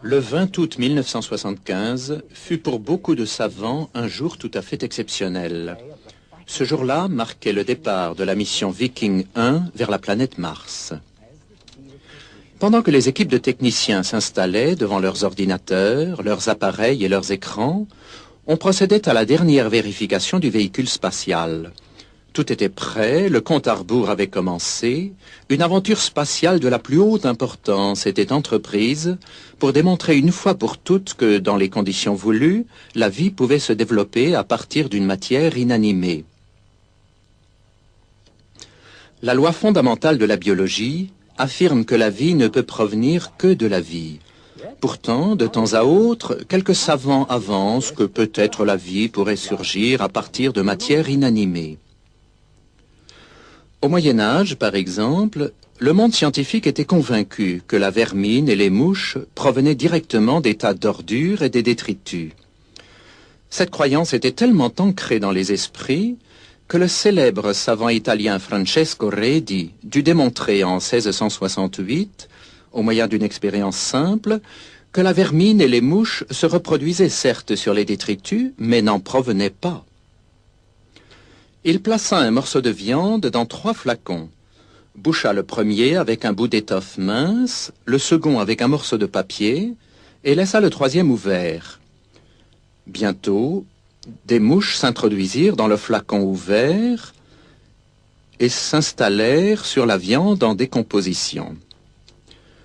Le 20 août 1975 fut pour beaucoup de savants un jour tout à fait exceptionnel. Ce jour-là marquait le départ de la mission Viking 1 vers la planète Mars. Pendant que les équipes de techniciens s'installaient devant leurs ordinateurs, leurs appareils et leurs écrans, on procédait à la dernière vérification du véhicule spatial. Tout était prêt, le compte à rebours avait commencé, une aventure spatiale de la plus haute importance était entreprise pour démontrer une fois pour toutes que, dans les conditions voulues, la vie pouvait se développer à partir d'une matière inanimée. La loi fondamentale de la biologie affirme que la vie ne peut provenir que de la vie. Pourtant, de temps à autre, quelques savants avancent que peut-être la vie pourrait surgir à partir de matière inanimée. Au Moyen Âge, par exemple, le monde scientifique était convaincu que la vermine et les mouches provenaient directement des tas d'ordures et des détritus. Cette croyance était tellement ancrée dans les esprits que le célèbre savant italien Francesco Redi dut démontrer en 1668, au moyen d'une expérience simple, que la vermine et les mouches se reproduisaient certes sur les détritus, mais n'en provenaient pas. Il plaça un morceau de viande dans 3 flacons, boucha le premier avec un bout d'étoffe mince, le second avec un morceau de papier, et laissa le 3e ouvert. Bientôt, des mouches s'introduisirent dans le flacon ouvert et s'installèrent sur la viande en décomposition.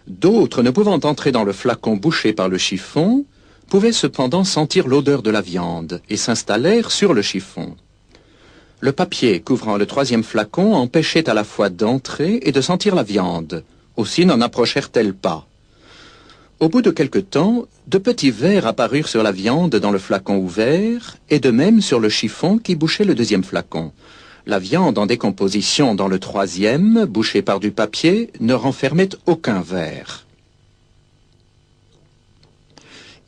D'autres, ne pouvant entrer dans le flacon bouché par le chiffon, pouvaient cependant sentir l'odeur de la viande et s'installèrent sur le chiffon. Le papier couvrant le 3e flacon empêchait à la fois d'entrer et de sentir la viande. Aussi n'en approchèrent-elles pas. Au bout de quelque temps, de petits vers apparurent sur la viande dans le flacon ouvert, et de même sur le chiffon qui bouchait le 2e flacon. La viande en décomposition dans le 3e, bouchée par du papier, ne renfermait aucun ver.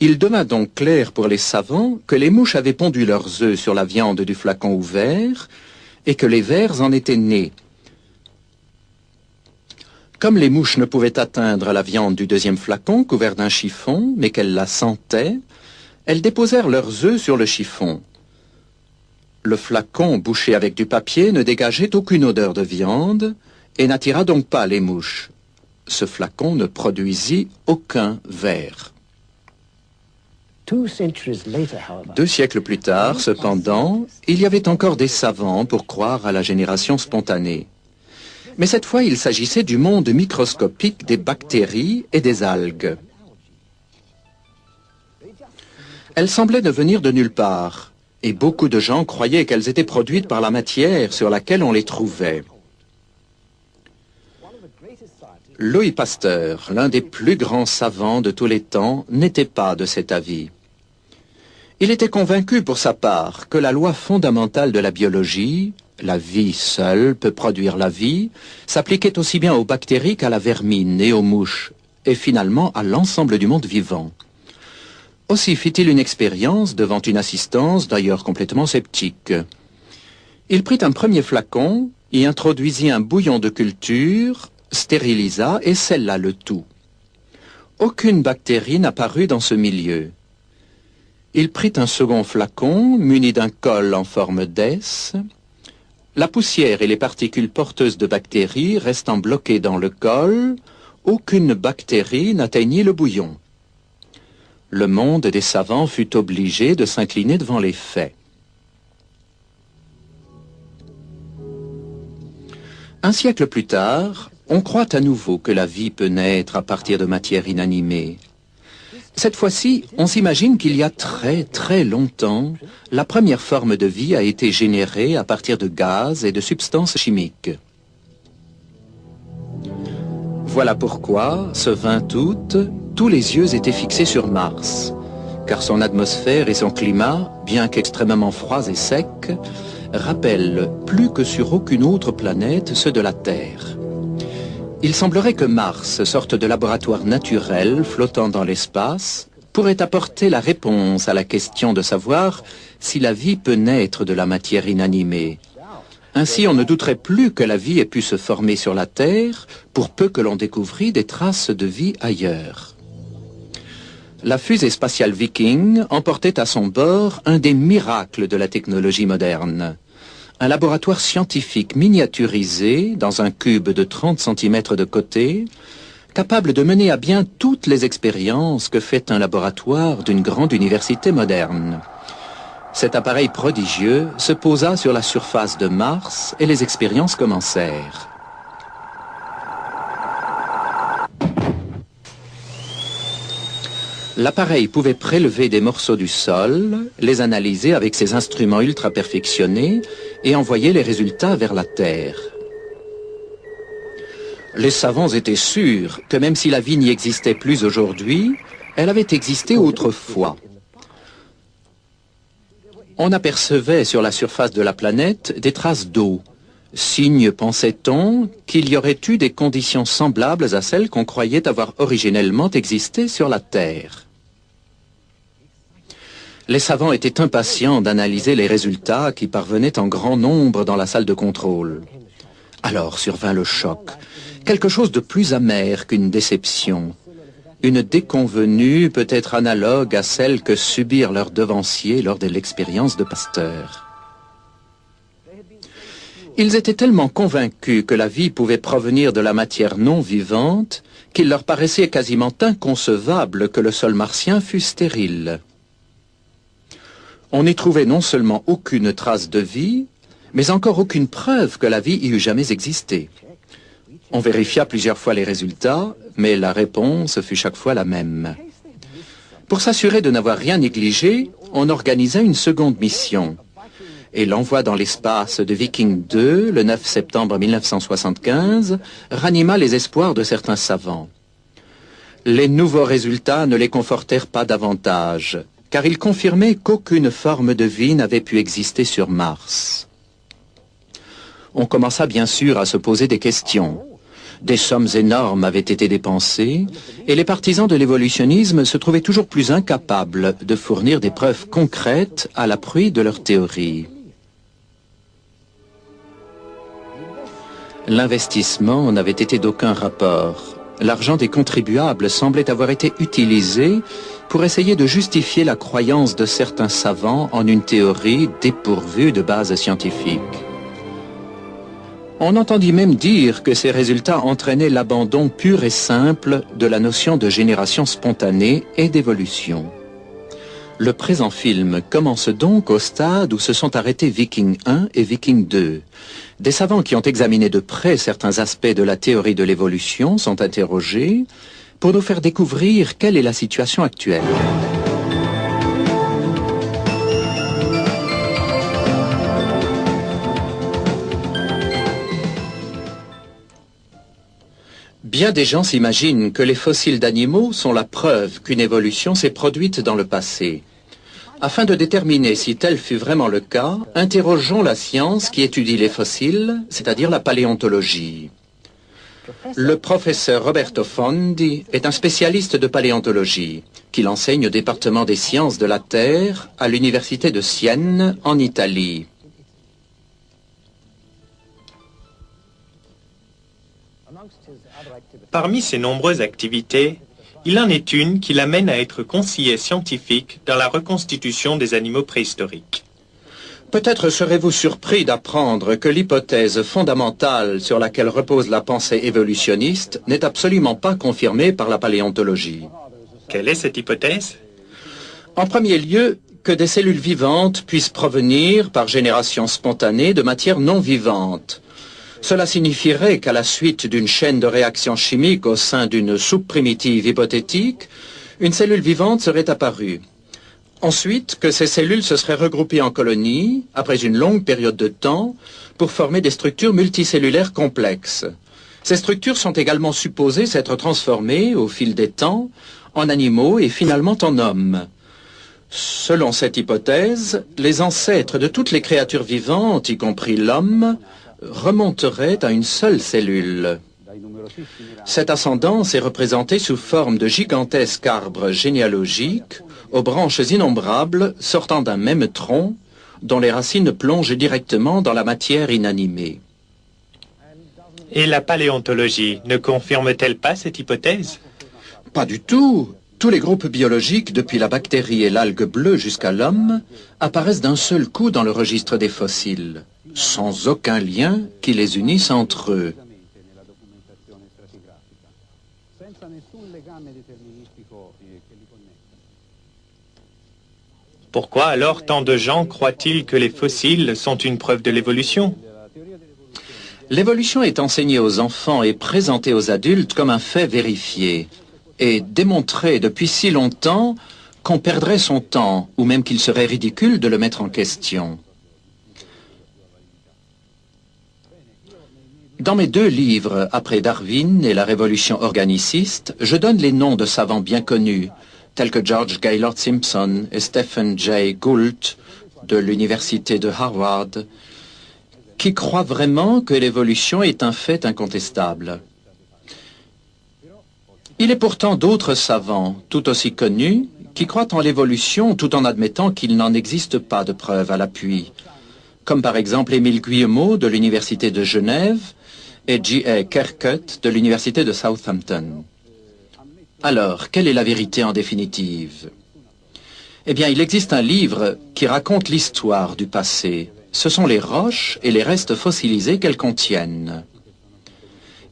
Il devint donc clair pour les savants que les mouches avaient pondu leurs œufs sur la viande du flacon ouvert et que les vers en étaient nés. Comme les mouches ne pouvaient atteindre la viande du 2e flacon couvert d'un chiffon, mais qu'elles la sentaient, elles déposèrent leurs œufs sur le chiffon. Le flacon bouché avec du papier ne dégageait aucune odeur de viande et n'attira donc pas les mouches. Ce flacon ne produisit aucun ver. 2 siècles plus tard, cependant, il y avait encore des savants pour croire à la génération spontanée. Mais cette fois, il s'agissait du monde microscopique des bactéries et des algues. Elles semblaient ne venir de nulle part, et beaucoup de gens croyaient qu'elles étaient produites par la matière sur laquelle on les trouvait. Louis Pasteur, l'un des plus grands savants de tous les temps, n'était pas de cet avis. Il était convaincu pour sa part que la loi fondamentale de la biologie, la vie seule peut produire la vie, s'appliquait aussi bien aux bactéries qu'à la vermine et aux mouches, et finalement à l'ensemble du monde vivant. Aussi fit-il une expérience devant une assistance d'ailleurs complètement sceptique. Il prit un premier flacon, y introduisit un bouillon de culture, stérilisa et scella le tout. Aucune bactérie n'apparut dans ce milieu. Il prit un second flacon, muni d'un col en forme d'S. La poussière et les particules porteuses de bactéries restant bloquées dans le col, aucune bactérie n'atteignit le bouillon. Le monde des savants fut obligé de s'incliner devant les faits. Un siècle plus tard, on croit à nouveau que la vie peut naître à partir de matière inanimée. Cette fois-ci, on s'imagine qu'il y a très longtemps, la première forme de vie a été générée à partir de gaz et de substances chimiques. Voilà pourquoi, ce 20 août, tous les yeux étaient fixés sur Mars, car son atmosphère et son climat, bien qu'extrêmement froids et secs, rappellent plus que sur aucune autre planète ceux de la Terre. Il semblerait que Mars, sorte de laboratoire naturel flottant dans l'espace, pourrait apporter la réponse à la question de savoir si la vie peut naître de la matière inanimée. Ainsi, on ne douterait plus que la vie ait pu se former sur la Terre, pour peu que l'on découvrit des traces de vie ailleurs. La fusée spatiale Viking emportait à son bord un des miracles de la technologie moderne. Un laboratoire scientifique miniaturisé dans un cube de 30 cm de côté, capable de mener à bien toutes les expériences que fait un laboratoire d'une grande université moderne. Cet appareil prodigieux se posa sur la surface de Mars et les expériences commencèrent. L'appareil pouvait prélever des morceaux du sol, les analyser avec ses instruments ultra perfectionnés et envoyer les résultats vers la Terre. Les savants étaient sûrs que même si la vie n'y existait plus aujourd'hui, elle avait existé autrefois. On apercevait sur la surface de la planète des traces d'eau. Signe, pensait-on, qu'il y aurait eu des conditions semblables à celles qu'on croyait avoir originellement existé sur la Terre. Les savants étaient impatients d'analyser les résultats qui parvenaient en grand nombre dans la salle de contrôle. Alors survint le choc, quelque chose de plus amer qu'une déception. Une déconvenue peut-être analogue à celle que subirent leurs devanciers lors de l'expérience de Pasteur. Ils étaient tellement convaincus que la vie pouvait provenir de la matière non vivante qu'il leur paraissait quasiment inconcevable que le sol martien fût stérile. On n'y trouvait non seulement aucune trace de vie, mais encore aucune preuve que la vie y eût jamais existé. On vérifia plusieurs fois les résultats, mais la réponse fut chaque fois la même. Pour s'assurer de n'avoir rien négligé, on organisa une seconde mission. Et l'envoi dans l'espace de Viking 2, le 9 septembre 1975, ranima les espoirs de certains savants. Les nouveaux résultats ne les confortèrent pas davantage, car ils confirmaient qu'aucune forme de vie n'avait pu exister sur Mars. On commença bien sûr à se poser des questions. Des sommes énormes avaient été dépensées, et les partisans de l'évolutionnisme se trouvaient toujours plus incapables de fournir des preuves concrètes à l'appui de leur théorie. L'investissement n'avait été d'aucun rapport. L'argent des contribuables semblait avoir été utilisé pour essayer de justifier la croyance de certains savants en une théorie dépourvue de base scientifique. On entendit même dire que ces résultats entraînaient l'abandon pur et simple de la notion de génération spontanée et d'évolution. Le présent film commence donc au stade où se sont arrêtés Viking 1 et Viking 2. Des savants qui ont examiné de près certains aspects de la théorie de l'évolution sont interrogés pour nous faire découvrir quelle est la situation actuelle. Bien des gens s'imaginent que les fossiles d'animaux sont la preuve qu'une évolution s'est produite dans le passé. Afin de déterminer si tel fut vraiment le cas, interrogeons la science qui étudie les fossiles, c'est-à-dire la paléontologie. Le professeur Roberto Fondi est un spécialiste de paléontologie, qu'il enseigne au département des sciences de la Terre à l'université de Sienne, en Italie. Parmi ses nombreuses activités, il en est une qui l'amène à être conseiller scientifique dans la reconstitution des animaux préhistoriques. Peut-être serez-vous surpris d'apprendre que l'hypothèse fondamentale sur laquelle repose la pensée évolutionniste n'est absolument pas confirmée par la paléontologie. Quelle est cette hypothèse? En premier lieu, que des cellules vivantes puissent provenir par génération spontanée de matière non vivante. Cela signifierait qu'à la suite d'une chaîne de réactions chimiques au sein d'une soupe primitive hypothétique, une cellule vivante serait apparue. Ensuite, que ces cellules se seraient regroupées en colonies, après une longue période de temps, pour former des structures multicellulaires complexes. Ces structures sont également supposées s'être transformées, au fil des temps, en animaux et finalement en hommes. Selon cette hypothèse, les ancêtres de toutes les créatures vivantes, y compris l'homme, remonterait à une seule cellule. Cette ascendance est représentée sous forme de gigantesques arbres généalogiques aux branches innombrables sortant d'un même tronc dont les racines plongent directement dans la matière inanimée. Et la paléontologie ne confirme-t-elle pas cette hypothèse? Pas du tout. Tous les groupes biologiques, depuis la bactérie et l'algue bleue jusqu'à l'homme, apparaissent d'un seul coup dans le registre des fossiles, sans aucun lien qui les unisse entre eux. Pourquoi alors tant de gens croient-ils que les fossiles sont une preuve de l'évolution? L'évolution est enseignée aux enfants et présentée aux adultes comme un fait vérifié et démontré depuis si longtemps qu'on perdrait son temps ou même qu'il serait ridicule de le mettre en question. Dans mes 2 livres, après Darwin et la révolution organiciste, je donne les noms de savants bien connus, tels que George Gaylord Simpson et Stephen Jay Gould de l'université de Harvard, qui croient vraiment que l'évolution est un fait incontestable. Il est pourtant d'autres savants, tout aussi connus, qui croient en l'évolution tout en admettant qu'il n'en existe pas de preuves à l'appui, comme par exemple Émile Guillemot de l'université de Genève et J.A. Kerkut de l'université de Southampton. Alors, quelle est la vérité en définitive? Eh bien, il existe un livre qui raconte l'histoire du passé. Ce sont les roches et les restes fossilisés qu'elles contiennent.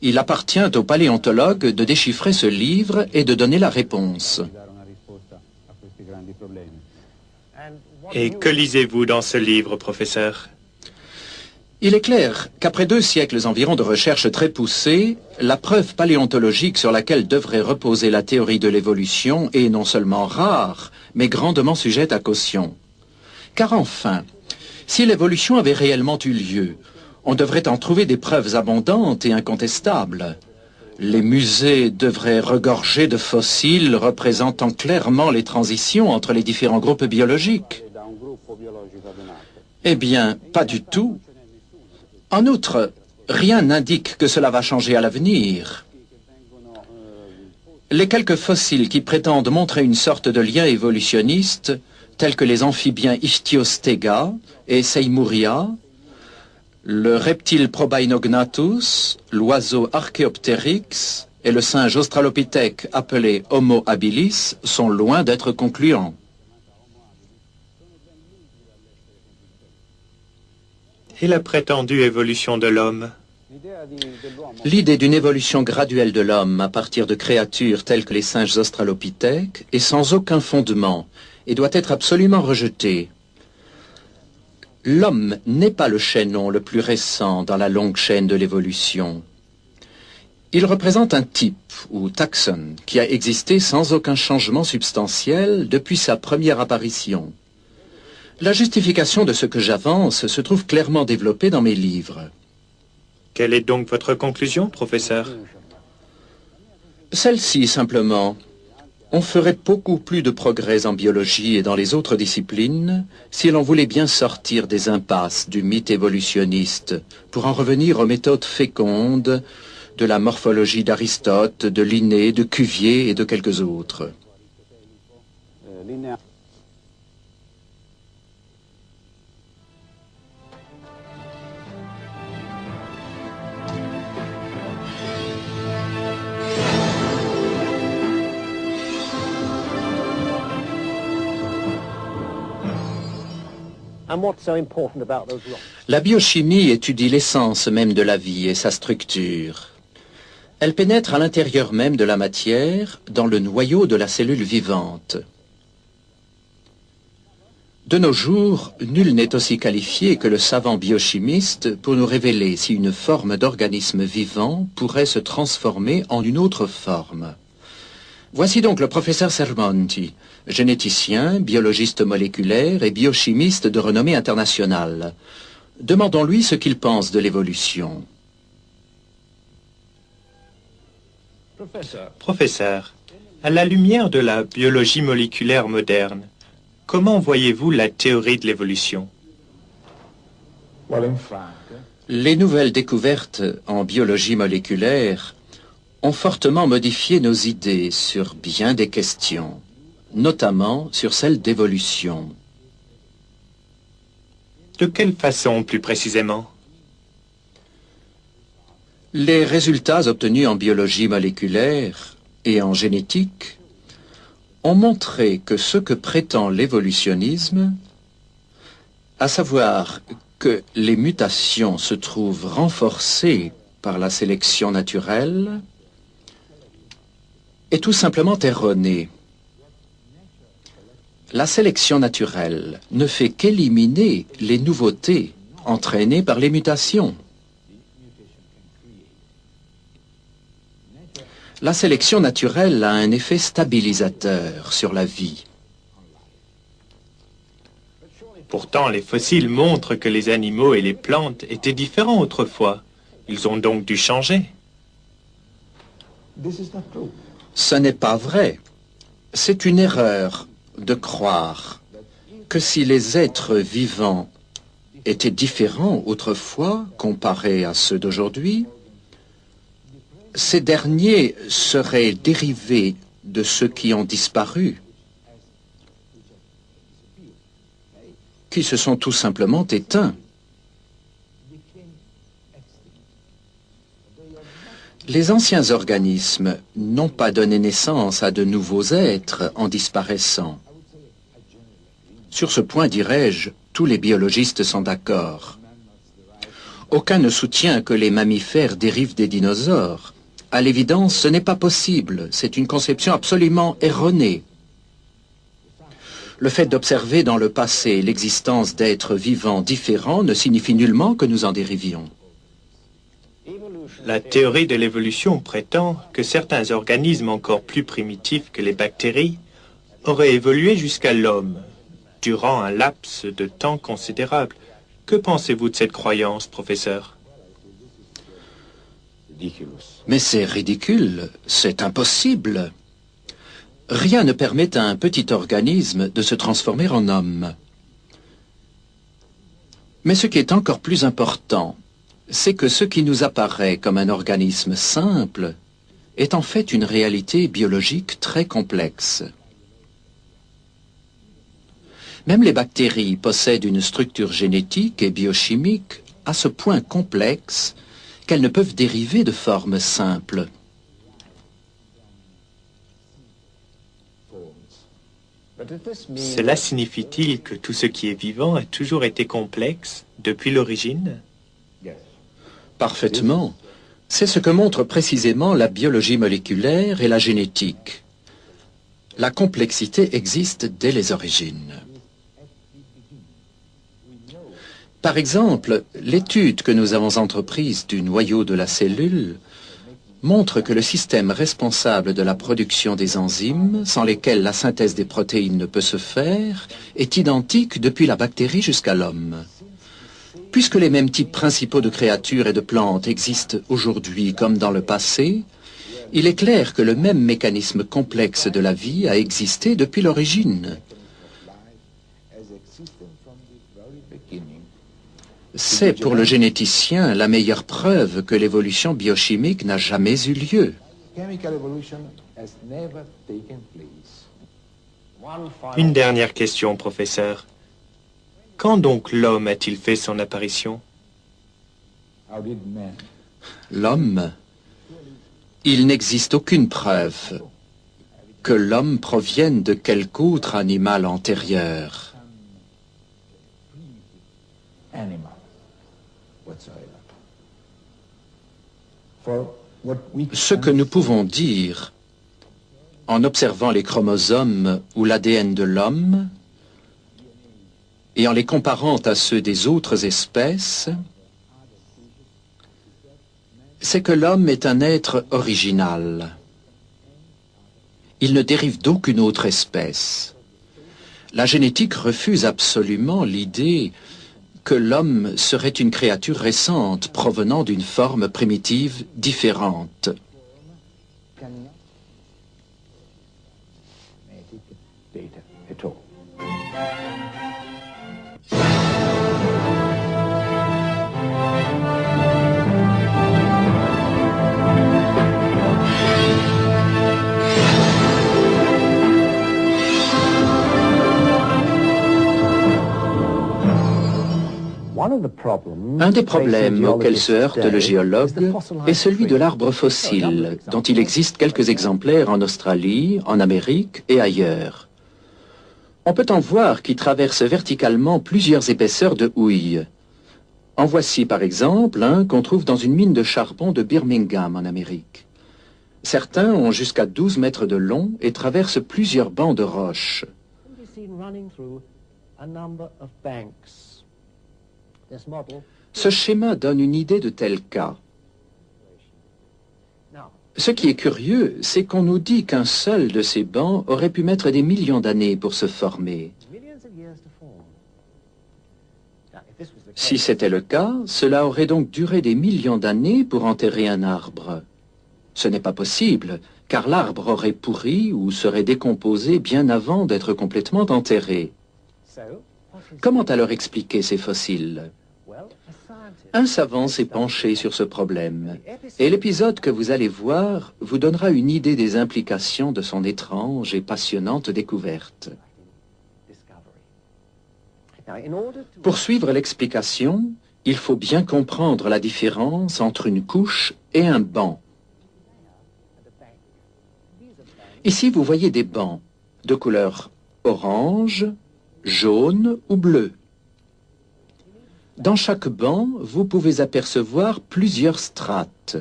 Il appartient aux paléontologues de déchiffrer ce livre et de donner la réponse. Et que lisez-vous dans ce livre, professeur? Il est clair qu'après 2 siècles environ de recherches très poussées, la preuve paléontologique sur laquelle devrait reposer la théorie de l'évolution est non seulement rare, mais grandement sujette à caution. Car enfin, si l'évolution avait réellement eu lieu, on devrait en trouver des preuves abondantes et incontestables. Les musées devraient regorger de fossiles représentant clairement les transitions entre les différents groupes biologiques. Eh bien, pas du tout. En outre, rien n'indique que cela va changer à l'avenir. Les quelques fossiles qui prétendent montrer une sorte de lien évolutionniste, tels que les amphibiens Ichthyostega et Seymourria, le reptile Probainognathus, l'oiseau Archaeopteryx et le singe australopithèque appelé Homo habilis sont loin d'être concluants. Et la prétendue évolution de l'homme? L'idée d'une évolution graduelle de l'homme à partir de créatures telles que les singes australopithèques est sans aucun fondement et doit être absolument rejetée. L'homme n'est pas le chaînon le plus récent dans la longue chaîne de l'évolution. Il représente un type, ou taxon, qui a existé sans aucun changement substantiel depuis sa première apparition. La justification de ce que j'avance se trouve clairement développée dans mes livres. Quelle est donc votre conclusion, professeur? Celle-ci, simplement. On ferait beaucoup plus de progrès en biologie et dans les autres disciplines si l'on voulait bien sortir des impasses du mythe évolutionniste pour en revenir aux méthodes fécondes de la morphologie d'Aristote, de Linné, de Cuvier et de quelques autres. La biochimie étudie l'essence même de la vie et sa structure. Elle pénètre à l'intérieur même de la matière, dans le noyau de la cellule vivante. De nos jours, nul n'est aussi qualifié que le savant biochimiste pour nous révéler si une forme d'organisme vivant pourrait se transformer en une autre forme. Voici donc le professeur Sermonti, généticien, biologiste moléculaire et biochimiste de renommée internationale. Demandons-lui ce qu'il pense de l'évolution. Professeur, à la lumière de la biologie moléculaire moderne, comment voyez-vous la théorie de l'évolution? Les nouvelles découvertes en biologie moléculaire ont fortement modifié nos idées sur bien des questions, notamment sur celle d'évolution. De quelle façon, plus précisément? Les résultats obtenus en biologie moléculaire et en génétique ont montré que ce que prétend l'évolutionnisme, à savoir que les mutations se trouvent renforcées par la sélection naturelle, est tout simplement erroné. La sélection naturelle ne fait qu'éliminer les nouveautés entraînées par les mutations. La sélection naturelle a un effet stabilisateur sur la vie. Pourtant, les fossiles montrent que les animaux et les plantes étaient différents autrefois. Ils ont donc dû changer. Ce n'est pas vrai. C'est une erreur de croire que si les êtres vivants étaient différents autrefois comparés à ceux d'aujourd'hui, ces derniers seraient dérivés de ceux qui ont disparu, qui se sont tout simplement éteints. Les anciens organismes n'ont pas donné naissance à de nouveaux êtres en disparaissant. Sur ce point, dirais-je, tous les biologistes sont d'accord. Aucun ne soutient que les mammifères dérivent des dinosaures. À l'évidence, ce n'est pas possible. C'est une conception absolument erronée. Le fait d'observer dans le passé l'existence d'êtres vivants différents ne signifie nullement que nous en dérivions. La théorie de l'évolution prétend que certains organismes encore plus primitifs que les bactéries auraient évolué jusqu'à l'homme, durant un laps de temps considérable. Que pensez-vous de cette croyance, professeur? Mais c'est ridicule, c'est impossible. Rien ne permet à un petit organisme de se transformer en homme. Mais ce qui est encore plus important, c'est que ce qui nous apparaît comme un organisme simple est en fait une réalité biologique très complexe. Même les bactéries possèdent une structure génétique et biochimique à ce point complexe qu'elles ne peuvent dériver de formes simples. Cela signifie-t-il que tout ce qui est vivant a toujours été complexe depuis l'origine? Parfaitement. C'est ce que montrent précisément la biologie moléculaire et la génétique. La complexité existe dès les origines. Par exemple, l'étude que nous avons entreprise du noyau de la cellule montre que le système responsable de la production des enzymes, sans lesquels la synthèse des protéines ne peut se faire, est identique depuis la bactérie jusqu'à l'homme. Puisque les mêmes types principaux de créatures et de plantes existent aujourd'hui comme dans le passé, il est clair que le même mécanisme complexe de la vie a existé depuis l'origine. C'est pour le généticien la meilleure preuve que l'évolution biochimique n'a jamais eu lieu. Une dernière question, professeur. Quand donc l'homme a-t-il fait son apparition? L'homme, il n'existe aucune preuve que l'homme provienne de quelque autre animal antérieur. Ce que nous pouvons dire en observant les chromosomes ou l'ADN de l'homme et en les comparant à ceux des autres espèces, c'est que l'homme est un être original. Il ne dérive d'aucune autre espèce. La génétique refuse absolument l'idée que l'homme serait une créature récente provenant d'une forme primitive différente. Un des problèmes auxquels se heurte le géologue est celui de l'arbre fossile, dont il existe quelques exemplaires en Australie, en Amérique et ailleurs. On peut en voir qui traversent verticalement plusieurs épaisseurs de houille. En voici par exemple un qu'on trouve dans une mine de charbon de Birmingham en Amérique. Certains ont jusqu'à 12 mètres de long et traversent plusieurs bancs de roches. Ce schéma donne une idée de tel cas. Ce qui est curieux, c'est qu'on nous dit qu'un seul de ces bancs aurait pu mettre des millions d'années pour se former. Si c'était le cas, cela aurait donc duré des millions d'années pour enterrer un arbre. Ce n'est pas possible, car l'arbre aurait pourri ou serait décomposé bien avant d'être complètement enterré. Comment alors expliquer ces fossiles? Un savant s'est penché sur ce problème, et l'épisode que vous allez voir vous donnera une idée des implications de son étrange et passionnante découverte. Pour suivre l'explication, il faut bien comprendre la différence entre une couche et un banc. Ici, vous voyez des bancs de couleur orange, jaune ou bleu. Dans chaque banc, vous pouvez apercevoir plusieurs strates.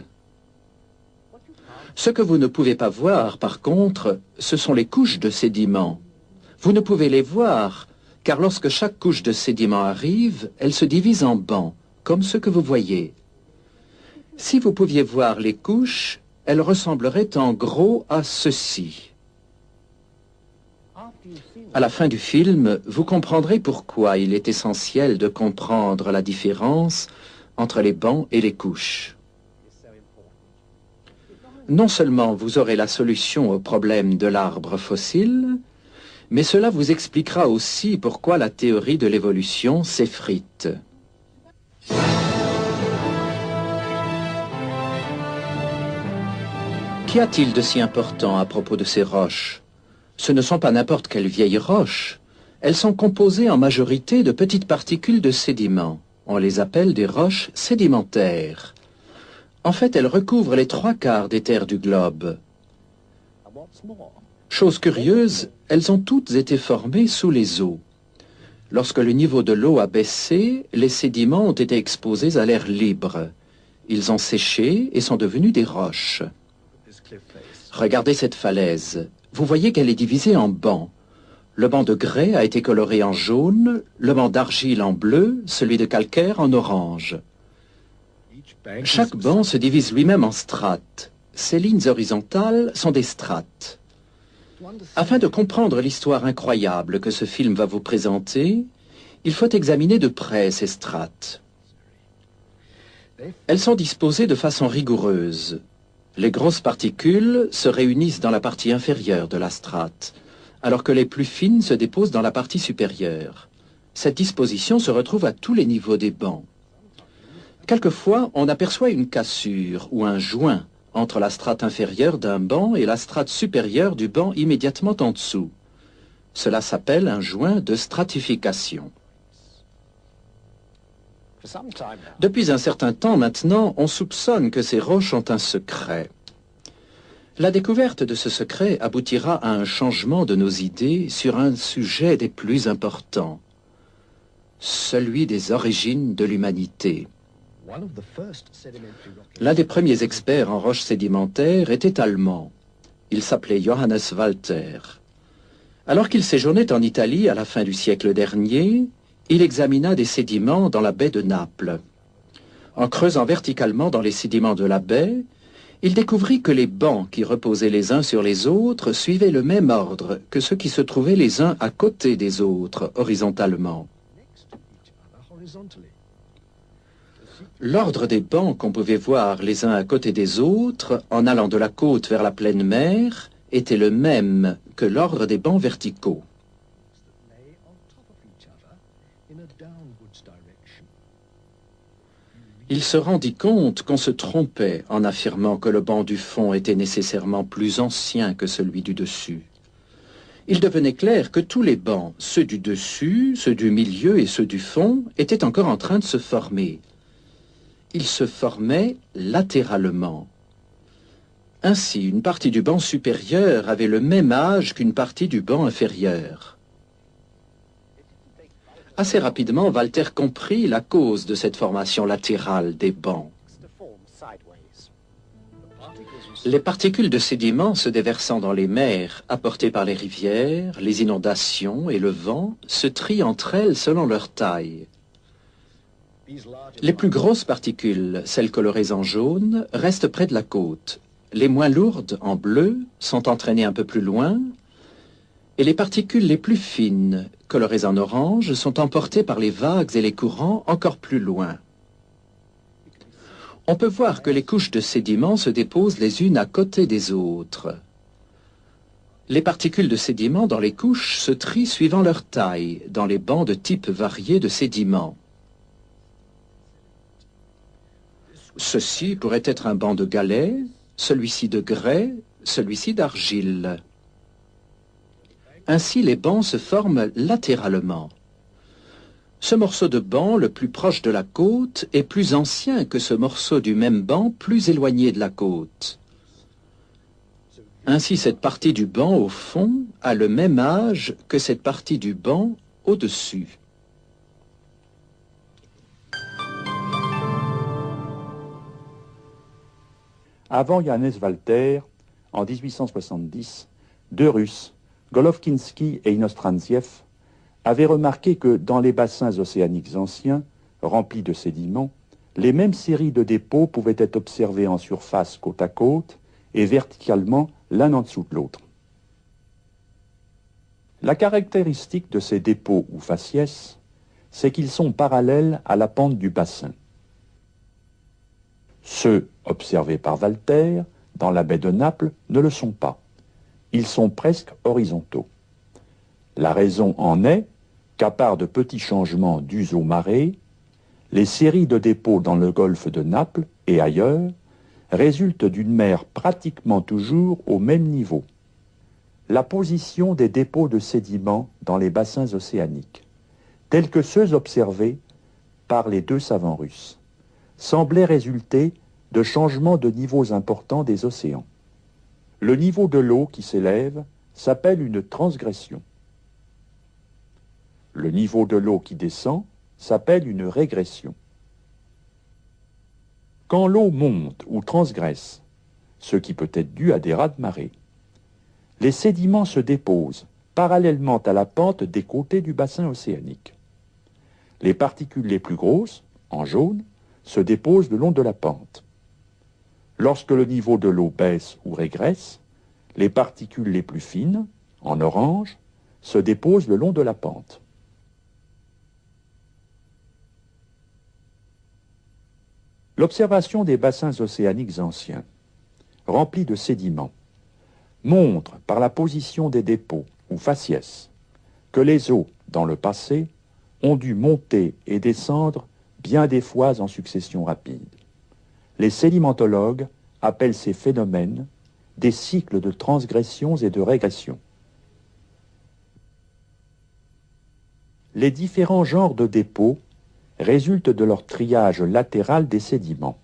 Ce que vous ne pouvez pas voir, par contre, ce sont les couches de sédiments. Vous ne pouvez les voir, car lorsque chaque couche de sédiments arrive, elle se divise en bancs, comme ce que vous voyez. Si vous pouviez voir les couches, elles ressembleraient en gros à ceci. À la fin du film, vous comprendrez pourquoi il est essentiel de comprendre la différence entre les bancs et les couches. Non seulement vous aurez la solution au problème de l'arbre fossile, mais cela vous expliquera aussi pourquoi la théorie de l'évolution s'effrite. Qu'y a-t-il de si important à propos de ces roches? Ce ne sont pas n'importe quelles vieilles roches. Elles sont composées en majorité de petites particules de sédiments. On les appelle des roches sédimentaires. En fait, elles recouvrent les 3/4 des terres du globe. Chose curieuse, elles ont toutes été formées sous les eaux. Lorsque le niveau de l'eau a baissé, les sédiments ont été exposés à l'air libre. Ils ont séché et sont devenus des roches. Regardez cette falaise. Vous voyez qu'elle est divisée en bancs. Le banc de grès a été coloré en jaune, le banc d'argile en bleu, celui de calcaire en orange. Chaque banc se divise lui-même en strates. Ces lignes horizontales sont des strates. Afin de comprendre l'histoire incroyable que ce film va vous présenter, il faut examiner de près ces strates. Elles sont disposées de façon rigoureuse. Les grosses particules se réunissent dans la partie inférieure de la strate, alors que les plus fines se déposent dans la partie supérieure. Cette disposition se retrouve à tous les niveaux des bancs. Quelquefois, on aperçoit une cassure ou un joint entre la strate inférieure d'un banc et la strate supérieure du banc immédiatement en dessous. Cela s'appelle un joint de stratification. Depuis un certain temps maintenant, on soupçonne que ces roches ont un secret. La découverte de ce secret aboutira à un changement de nos idées sur un sujet des plus importants, celui des origines de l'humanité. L'un des premiers experts en roches sédimentaires était allemand. Il s'appelait Johannes Walter. Alors qu'il séjournait en Italie à la fin du siècle dernier, il examina des sédiments dans la baie de Naples. En creusant verticalement dans les sédiments de la baie, il découvrit que les bancs qui reposaient les uns sur les autres suivaient le même ordre que ceux qui se trouvaient les uns à côté des autres, horizontalement. L'ordre des bancs qu'on pouvait voir les uns à côté des autres, en allant de la côte vers la pleine mer, était le même que l'ordre des bancs verticaux. Il se rendit compte qu'on se trompait en affirmant que le banc du fond était nécessairement plus ancien que celui du dessus. il devenait clair que tous les bancs, ceux du dessus, ceux du milieu et ceux du fond, étaient encore en train de se former. Ils se formaient latéralement. Ainsi, une partie du banc supérieur avait le même âge qu'une partie du banc inférieur. Assez rapidement, Walter comprit la cause de cette formation latérale des bancs. Les particules de sédiments se déversant dans les mers, apportées par les rivières, les inondations et le vent, se trient entre elles selon leur taille. Les plus grosses particules, celles colorées en jaune, restent près de la côte. Les moins lourdes, en bleu, sont entraînées un peu plus loin, et les particules les plus fines, colorées en orange, sont emportées par les vagues et les courants encore plus loin. On peut voir que les couches de sédiments se déposent les unes à côté des autres. Les particules de sédiments dans les couches se trient suivant leur taille, dans les bancs de types variés de sédiments. Ceci pourrait être un banc de galets, celui-ci de grès, celui-ci d'argile. Ainsi, les bancs se forment latéralement. Ce morceau de banc, le plus proche de la côte, est plus ancien que ce morceau du même banc plus éloigné de la côte. Ainsi, cette partie du banc au fond a le même âge que cette partie du banc au-dessus. Avant Johannes Walter, en 1870, deux Russes, Golovkinski et Inostrantsiev, avaient remarqué que dans les bassins océaniques anciens, remplis de sédiments, les mêmes séries de dépôts pouvaient être observées en surface côte à côte et verticalement l'un en dessous de l'autre. La caractéristique de ces dépôts ou faciès, c'est qu'ils sont parallèles à la pente du bassin. Ceux observés par Walter dans la baie de Naples ne le sont pas. Ils sont presque horizontaux. La raison en est qu'à part de petits changements dus aux marées, les séries de dépôts dans le golfe de Naples et ailleurs résultent d'une mer pratiquement toujours au même niveau. La position des dépôts de sédiments dans les bassins océaniques, tels que ceux observés par les deux savants russes, semblait résulter de changements de niveaux importants des océans. Le niveau de l'eau qui s'élève s'appelle une transgression. Le niveau de l'eau qui descend s'appelle une régression. Quand l'eau monte ou transgresse, ce qui peut être dû à des raz-de-marée, les sédiments se déposent parallèlement à la pente des côtés du bassin océanique. Les particules les plus grosses, en jaune, se déposent le long de la pente. Lorsque le niveau de l'eau baisse ou régresse, les particules les plus fines, en orange, se déposent le long de la pente. L'observation des bassins océaniques anciens, remplis de sédiments, montre par la position des dépôts ou faciès que les eaux, dans le passé, ont dû monter et descendre bien des fois en succession rapide. Les sédimentologues appellent ces phénomènes des cycles de transgressions et de régressions. Les différents genres de dépôts résultent de leur triage latéral des sédiments,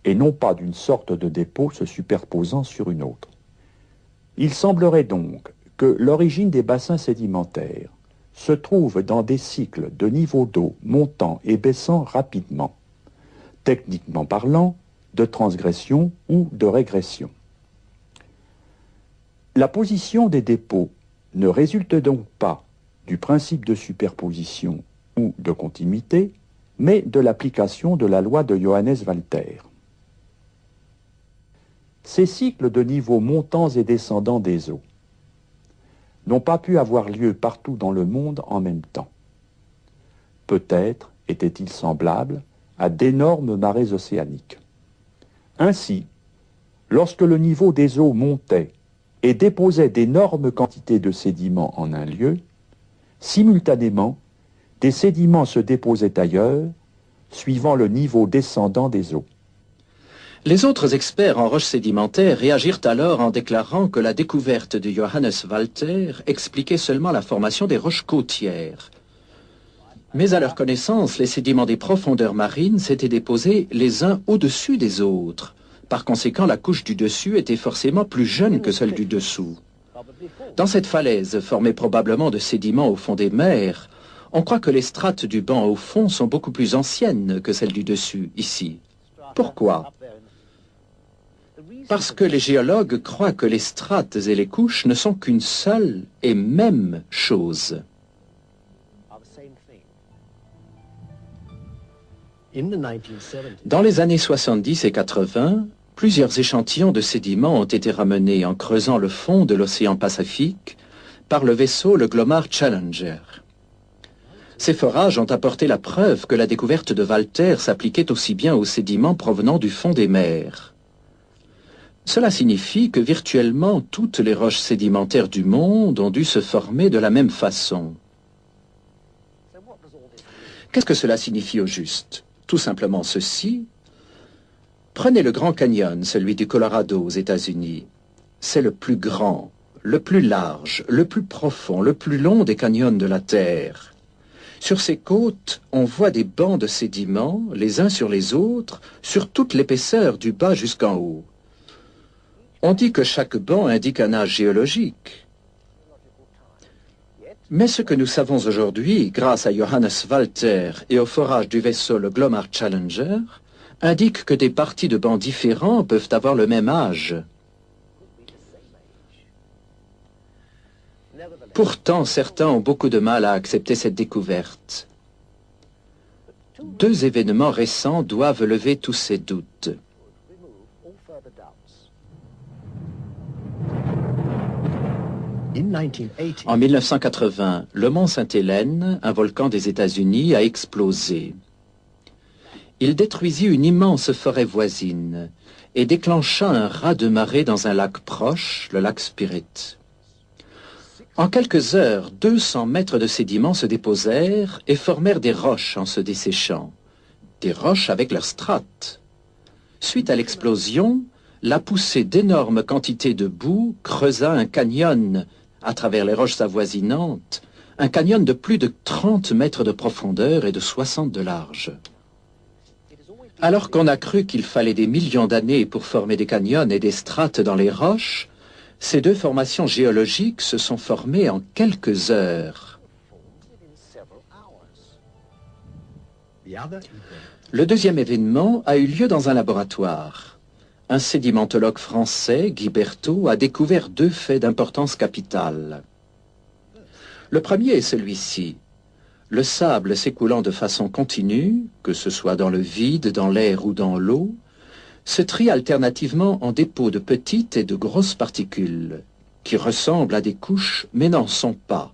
et non pas d'une sorte de dépôt se superposant sur une autre. Il semblerait donc que l'origine des bassins sédimentaires se trouve dans des cycles de niveau d'eau montant et baissant rapidement, techniquement parlant, de transgression ou de régression. La position des dépôts ne résulte donc pas du principe de superposition ou de continuité, mais de l'application de la loi de Johannes Walter. Ces cycles de niveaux montants et descendants des eaux n'ont pas pu avoir lieu partout dans le monde en même temps. Peut-être étaient-ils semblables à d'énormes marées océaniques. Ainsi, lorsque le niveau des eaux montait et déposait d'énormes quantités de sédiments en un lieu, simultanément, des sédiments se déposaient ailleurs, suivant le niveau descendant des eaux. Les autres experts en roches sédimentaires réagirent alors en déclarant que la découverte de Johannes Walter expliquait seulement la formation des roches côtières. Mais à leur connaissance, les sédiments des profondeurs marines s'étaient déposés les uns au-dessus des autres. Par conséquent, la couche du dessus était forcément plus jeune que celle du dessous. Dans cette falaise, formée probablement de sédiments au fond des mers, on croit que les strates du banc au fond sont beaucoup plus anciennes que celles du dessus, ici. Pourquoi? Parce que les géologues croient que les strates et les couches ne sont qu'une seule et même chose. Dans les années 70 et 80, plusieurs échantillons de sédiments ont été ramenés en creusant le fond de l'océan Pacifique par le vaisseau le Glomar Challenger. Ces forages ont apporté la preuve que la découverte de Walter s'appliquait aussi bien aux sédiments provenant du fond des mers. Cela signifie que virtuellement toutes les roches sédimentaires du monde ont dû se former de la même façon. Qu'est-ce que cela signifie au juste? Tout simplement ceci. Prenez le Grand Canyon, celui du Colorado aux États-Unis. C'est le plus grand, le plus large, le plus profond, le plus long des canyons de la Terre. Sur ses côtes, on voit des bancs de sédiments, les uns sur les autres, sur toute l'épaisseur du bas jusqu'en haut. On dit que chaque banc indique un âge géologique. Mais ce que nous savons aujourd'hui, grâce à Johannes Walter et au forage du vaisseau le Glomar Challenger, indique que des parties de bancs différents peuvent avoir le même âge. Pourtant, certains ont beaucoup de mal à accepter cette découverte. Deux événements récents doivent lever tous ces doutes. En 1980, le mont Sainte-Hélène, un volcan des États-Unis, a explosé. Il détruisit une immense forêt voisine et déclencha un raz-de-marée dans un lac proche, le lac Spirit. En quelques heures, 200 mètres de sédiments se déposèrent et formèrent des roches en se desséchant. Des roches avec leurs strates. Suite à l'explosion, la poussée d'énormes quantités de boue creusa un canyon à travers les roches avoisinantes, un canyon de plus de 30 mètres de profondeur et de 60 de large. Alors qu'on a cru qu'il fallait des millions d'années pour former des canyons et des strates dans les roches, ces deux formations géologiques se sont formées en quelques heures. Le deuxième événement a eu lieu dans un laboratoire. Un sédimentologue français, Guy Berthaud, a découvert deux faits d'importance capitale. Le premier est celui-ci. Le sable s'écoulant de façon continue, que ce soit dans le vide, dans l'air ou dans l'eau, se trie alternativement en dépôts de petites et de grosses particules, qui ressemblent à des couches mais n'en sont pas.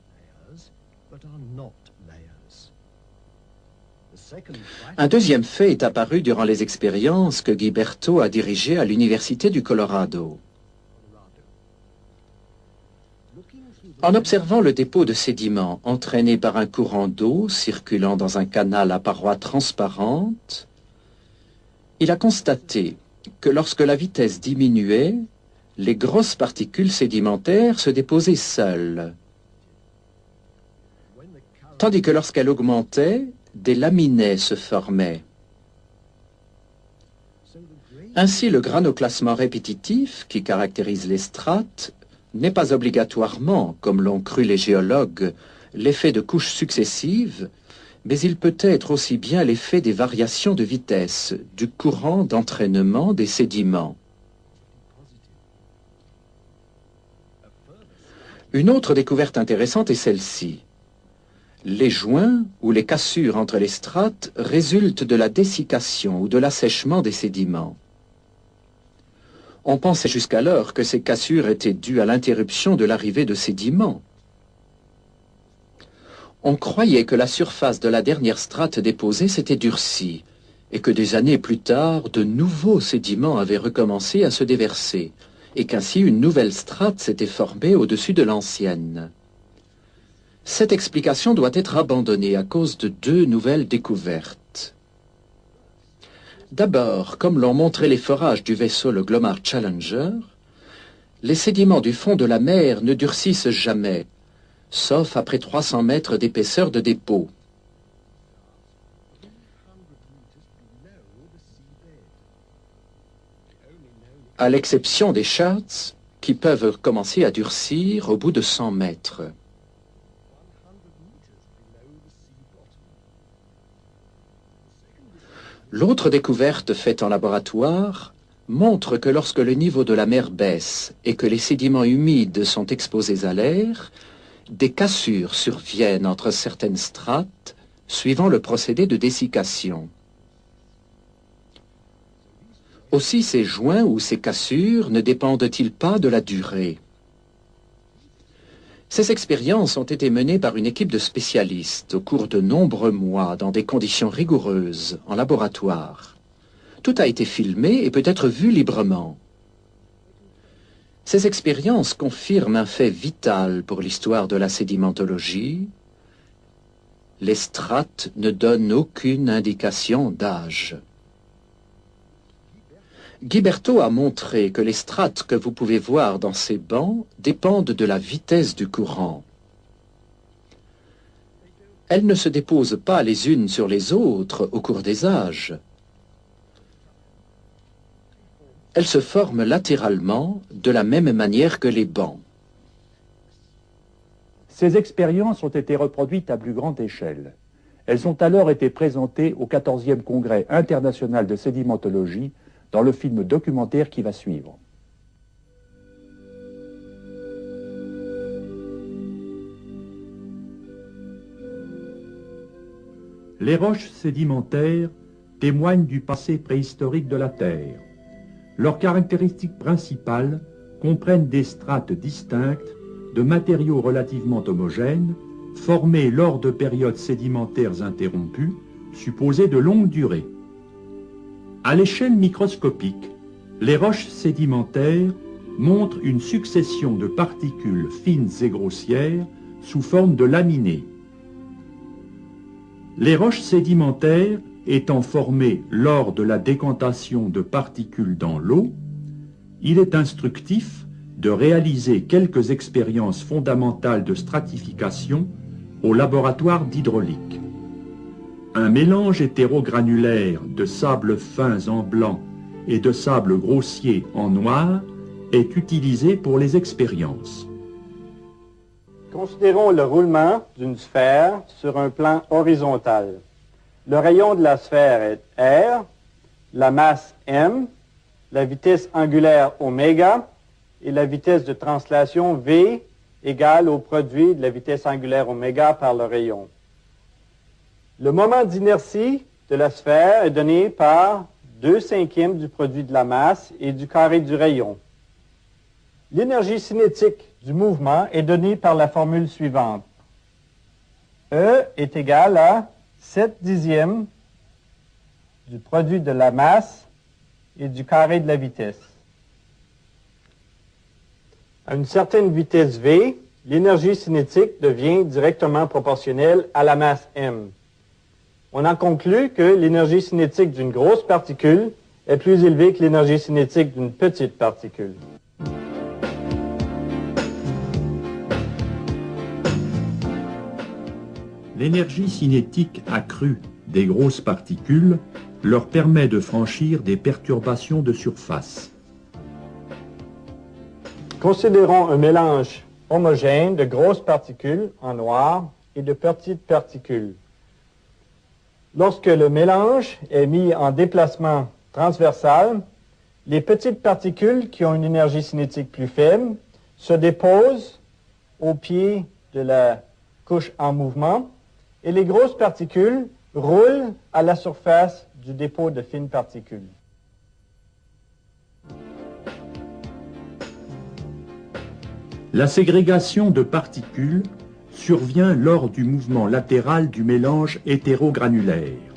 Un deuxième fait est apparu durant les expériences que Guy Berthaud a dirigées à l'Université du Colorado. En observant le dépôt de sédiments entraîné par un courant d'eau circulant dans un canal à parois transparentes, il a constaté que lorsque la vitesse diminuait, les grosses particules sédimentaires se déposaient seules, tandis que lorsqu'elle augmentait, des laminets se formaient. Ainsi, le granoclassement répétitif, qui caractérise les strates, n'est pas obligatoirement, comme l'ont cru les géologues, l'effet de couches successives, mais il peut être aussi bien l'effet des variations de vitesse, du courant d'entraînement des sédiments. Une autre découverte intéressante est celle-ci. Les joints ou les cassures entre les strates résultent de la dessiccation ou de l'assèchement des sédiments. On pensait jusqu'alors que ces cassures étaient dues à l'interruption de l'arrivée de sédiments. On croyait que la surface de la dernière strate déposée s'était durcie et que des années plus tard, de nouveaux sédiments avaient recommencé à se déverser et qu'ainsi une nouvelle strate s'était formée au-dessus de l'ancienne. Cette explication doit être abandonnée à cause de deux nouvelles découvertes. D'abord, comme l'ont montré les forages du vaisseau le Glomar Challenger, les sédiments du fond de la mer ne durcissent jamais, sauf après 300 mètres d'épaisseur de dépôt. À l'exception des charts, qui peuvent commencer à durcir au bout de 100 mètres. L'autre découverte faite en laboratoire montre que lorsque le niveau de la mer baisse et que les sédiments humides sont exposés à l'air, des cassures surviennent entre certaines strates, suivant le procédé de dessiccation. Aussi ces joints ou ces cassures ne dépendent-ils pas de la durée? Ces expériences ont été menées par une équipe de spécialistes au cours de nombreux mois dans des conditions rigoureuses, en laboratoire. Tout a été filmé et peut être vu librement. Ces expériences confirment un fait vital pour l'histoire de la sédimentologie. Les strates ne donnent aucune indication d'âge. Guiberto a montré que les strates que vous pouvez voir dans ces bancs dépendent de la vitesse du courant. Elles ne se déposent pas les unes sur les autres au cours des âges. Elles se forment latéralement de la même manière que les bancs. Ces expériences ont été reproduites à plus grande échelle. Elles ont alors été présentées au 14e Congrès international de sédimentologie dans le film documentaire qui va suivre. Les roches sédimentaires témoignent du passé préhistorique de la Terre. Leurs caractéristiques principales comprennent des strates distinctes de matériaux relativement homogènes, formés lors de périodes sédimentaires interrompues, supposées de longue durée. À l'échelle microscopique, les roches sédimentaires montrent une succession de particules fines et grossières sous forme de laminées. Les roches sédimentaires étant formées lors de la décantation de particules dans l'eau, il est instructif de réaliser quelques expériences fondamentales de stratification au laboratoire d'hydraulique. Un mélange hétérogranulaire de sables fins en blanc et de sables grossiers en noir est utilisé pour les expériences. Considérons le roulement d'une sphère sur un plan horizontal. Le rayon de la sphère est R, la masse m, la vitesse angulaire oméga et la vitesse de translation v égale au produit de la vitesse angulaire oméga par le rayon. Le moment d'inertie de la sphère est donné par 2/5 du produit de la masse et du carré du rayon. L'énergie cinétique du mouvement est donnée par la formule suivante. E est égal à 7/10 du produit de la masse et du carré de la vitesse. À une certaine vitesse v, l'énergie cinétique devient directement proportionnelle à la masse m. On en conclut que l'énergie cinétique d'une grosse particule est plus élevée que l'énergie cinétique d'une petite particule. L'énergie cinétique accrue des grosses particules leur permet de franchir des perturbations de surface. Considérons un mélange homogène de grosses particules en noir et de petites particules. Lorsque le mélange est mis en déplacement transversal, les petites particules qui ont une énergie cinétique plus faible se déposent au pied de la couche en mouvement et les grosses particules roulent à la surface du dépôt de fines particules. La ségrégation de particules survient lors du mouvement latéral du mélange hétérogranulaire.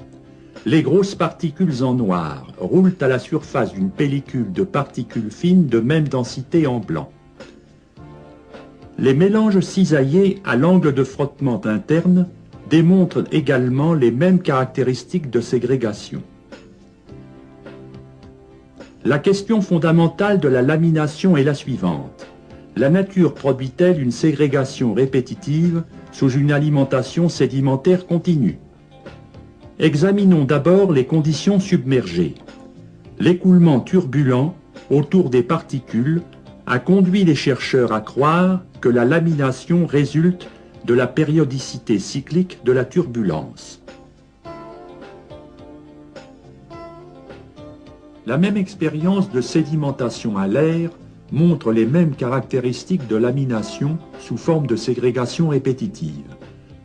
Les grosses particules en noir roulent à la surface d'une pellicule de particules fines de même densité en blanc. Les mélanges cisaillés à l'angle de frottement interne démontrent également les mêmes caractéristiques de ségrégation. La question fondamentale de la lamination est la suivante. La nature produit-elle une ségrégation répétitive sous une alimentation sédimentaire continue? Examinons d'abord les conditions submergées. L'écoulement turbulent autour des particules a conduit les chercheurs à croire que la lamination résulte de la périodicité cyclique de la turbulence. La même expérience de sédimentation à l'air montre les mêmes caractéristiques de lamination sous forme de ségrégation répétitive.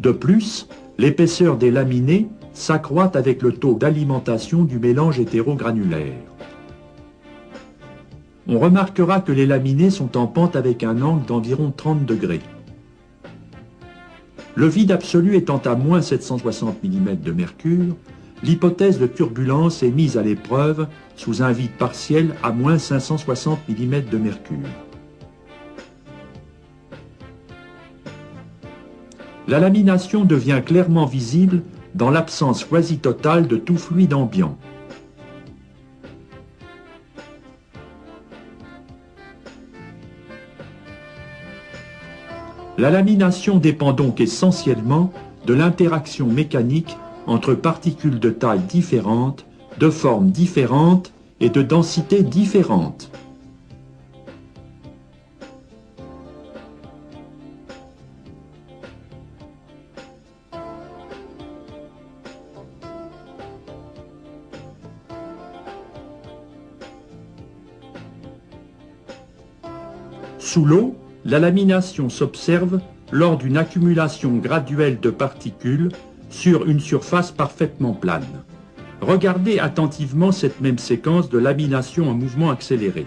De plus, l'épaisseur des laminés s'accroît avec le taux d'alimentation du mélange hétérogranulaire. On remarquera que les laminés sont en pente avec un angle d'environ 30 degrés. Le vide absolu étant à moins 760 mm de mercure, l'hypothèse de turbulence est mise à l'épreuve sous un vide partiel à moins 560 mm de mercure. La lamination devient clairement visible dans l'absence quasi totale de tout fluide ambiant. La lamination dépend donc essentiellement de l'interaction mécanique entre particules de taille différente, de formes différentes et de densités différentes. Sous l'eau, la lamination s'observe lors d'une accumulation graduelle de particules sur une surface parfaitement plane. Regardez attentivement cette même séquence de lamination en mouvement accéléré.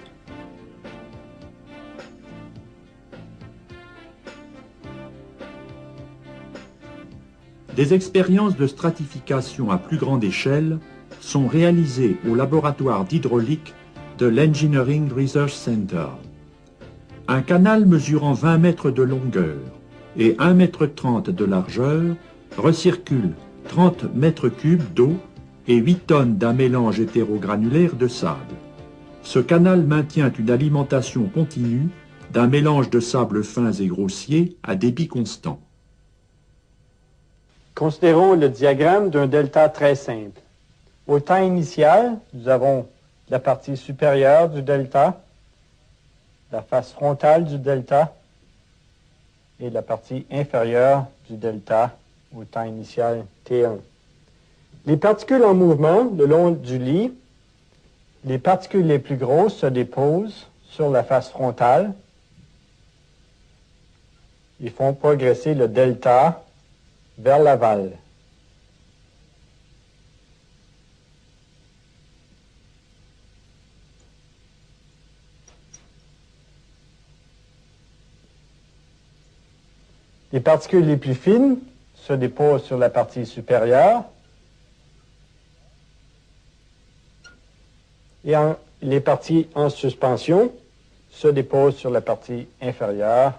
Des expériences de stratification à plus grande échelle sont réalisées au laboratoire d'hydraulique de l'Engineering Research Center. Un canal mesurant 20 mètres de longueur et 1,30 m de largeur recircule 30 mètres cubes d'eau et 8 tonnes d'un mélange hétérogranulaire de sable. Ce canal maintient une alimentation continue d'un mélange de sables fins et grossiers à débit constant. Considérons le diagramme d'un delta très simple. Au temps initial, nous avons la partie supérieure du delta, la face frontale du delta et la partie inférieure du delta au temps initial T1. Les particules en mouvement le long du lit, les particules les plus grosses se déposent sur la face frontale et font progresser le delta vers l'aval. Les particules les plus fines se déposent sur la partie supérieure et les parties en suspension se déposent sur la partie inférieure,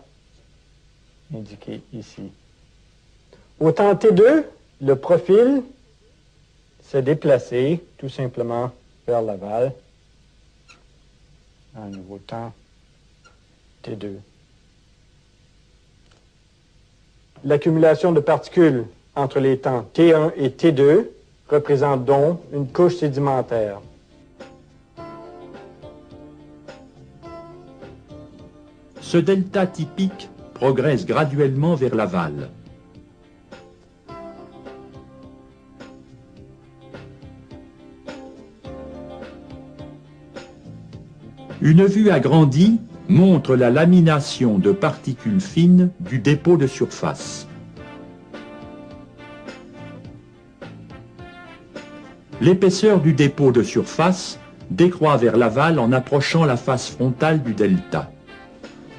indiquée ici. Au temps T2, le profil s'est déplacé tout simplement vers l'aval. Un nouveau temps T2. L'accumulation de particules entre les temps T1 et T2 représente donc une couche sédimentaire. Ce delta typique progresse graduellement vers l'aval. Une vue agrandie montre la lamination de particules fines du dépôt de surface. L'épaisseur du dépôt de surface décroît vers l'aval en approchant la face frontale du delta.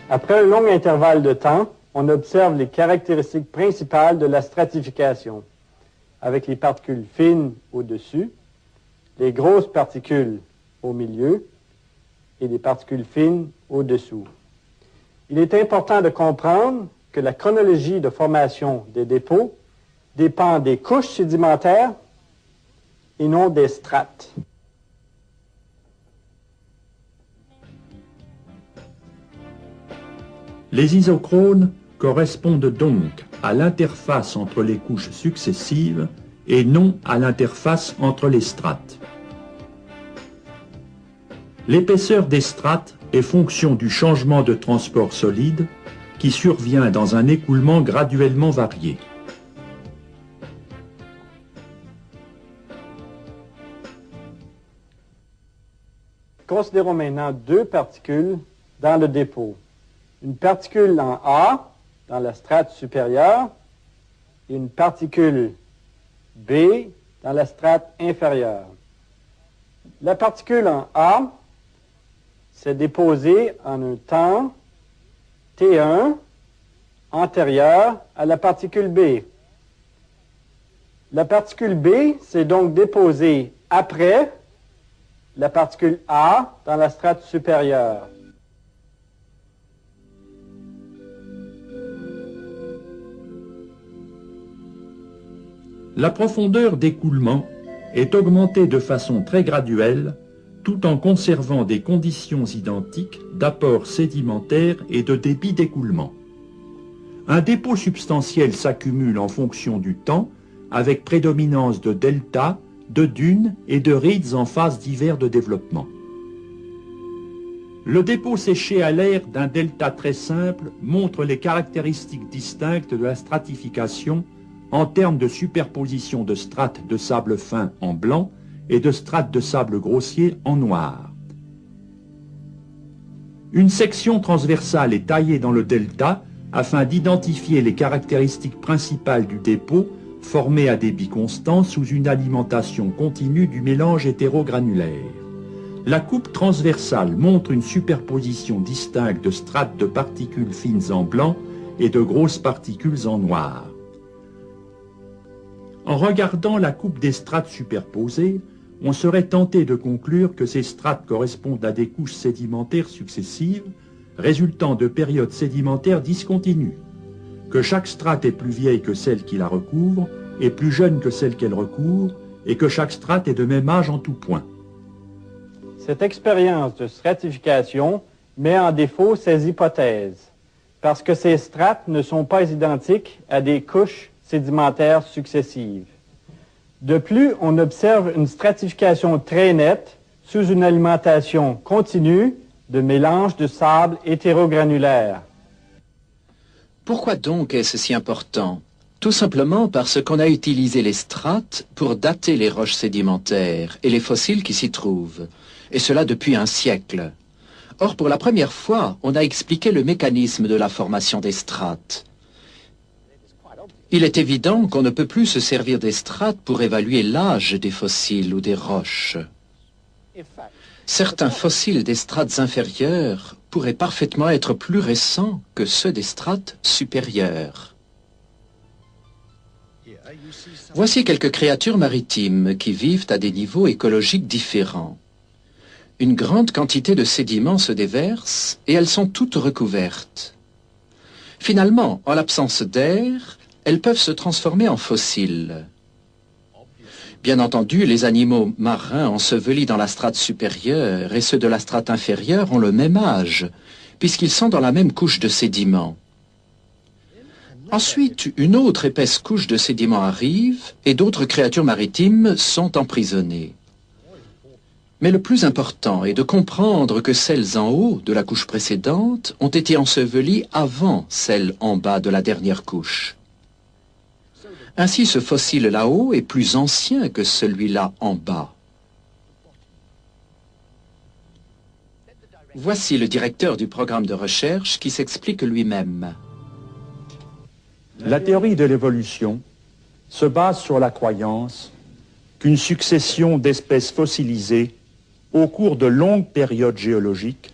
Après un long intervalle de temps, on observe les caractéristiques principales de la stratification, avec les particules fines au-dessus, les grosses particules au milieu et les particules fines au-dessous. Il est important de comprendre que la chronologie de formation des dépôts dépend des couches sédimentaires et non des strates. Les isochrones correspondent donc à l'interface entre les couches successives et non à l'interface entre les strates. L'épaisseur des strates est fonction du changement de transport solide qui survient dans un écoulement graduellement varié. Considérons maintenant deux particules dans le dépôt. Une particule en A, dans la strate supérieure, et une particule B, dans la strate inférieure. La particule en A s'est déposée en un temps T1 antérieur à la particule B. La particule B s'est donc déposée après la particule A dans la strate supérieure. La profondeur d'écoulement est augmentée de façon très graduelle, tout en conservant des conditions identiques d'apport sédimentaire et de débit d'écoulement. Un dépôt substantiel s'accumule en fonction du temps, avec prédominance de delta, de dunes et de rides en phase divers de développement. Le dépôt séché à l'air d'un delta très simple montre les caractéristiques distinctes de la stratification en termes de superposition de strates de sable fin en blanc et de strates de sable grossier en noir. Une section transversale est taillée dans le delta afin d'identifier les caractéristiques principales du dépôt formé à débit constant sous une alimentation continue du mélange hétérogranulaire. La coupe transversale montre une superposition distincte de strates de particules fines en blanc et de grosses particules en noir. En regardant la coupe des strates superposées, on serait tenté de conclure que ces strates correspondent à des couches sédimentaires successives, résultant de périodes sédimentaires discontinues, que chaque strate est plus vieille que celle qui la recouvre, et plus jeune que celle qu'elle recouvre, et que chaque strate est de même âge en tout point. Cette expérience de stratification met en défaut ces hypothèses, parce que ces strates ne sont pas identiques à des couches sédimentaires successives. De plus, on observe une stratification très nette sous une alimentation continue de mélange de sable hétérogranulaire. Pourquoi donc est-ce si important? Tout simplement parce qu'on a utilisé les strates pour dater les roches sédimentaires et les fossiles qui s'y trouvent, et cela depuis un siècle. Or, pour la première fois, on a expliqué le mécanisme de la formation des strates. Il est évident qu'on ne peut plus se servir des strates pour évaluer l'âge des fossiles ou des roches. Certains fossiles des strates inférieures pourraient parfaitement être plus récents que ceux des strates supérieures. Voici quelques créatures maritimes qui vivent à des niveaux écologiques différents. Une grande quantité de sédiments se déverse et elles sont toutes recouvertes. Finalement, en l'absence d'air, elles peuvent se transformer en fossiles. Bien entendu, les animaux marins ensevelis dans la strate supérieure et ceux de la strate inférieure ont le même âge, puisqu'ils sont dans la même couche de sédiments. Ensuite, une autre épaisse couche de sédiments arrive et d'autres créatures maritimes sont emprisonnées. Mais le plus important est de comprendre que celles en haut de la couche précédente ont été ensevelies avant celles en bas de la dernière couche. Ainsi, ce fossile là-haut est plus ancien que celui-là en bas. Voici le directeur du programme de recherche qui s'explique lui-même. La théorie de l'évolution se base sur la croyance qu'une succession d'espèces fossilisées au cours de longues périodes géologiques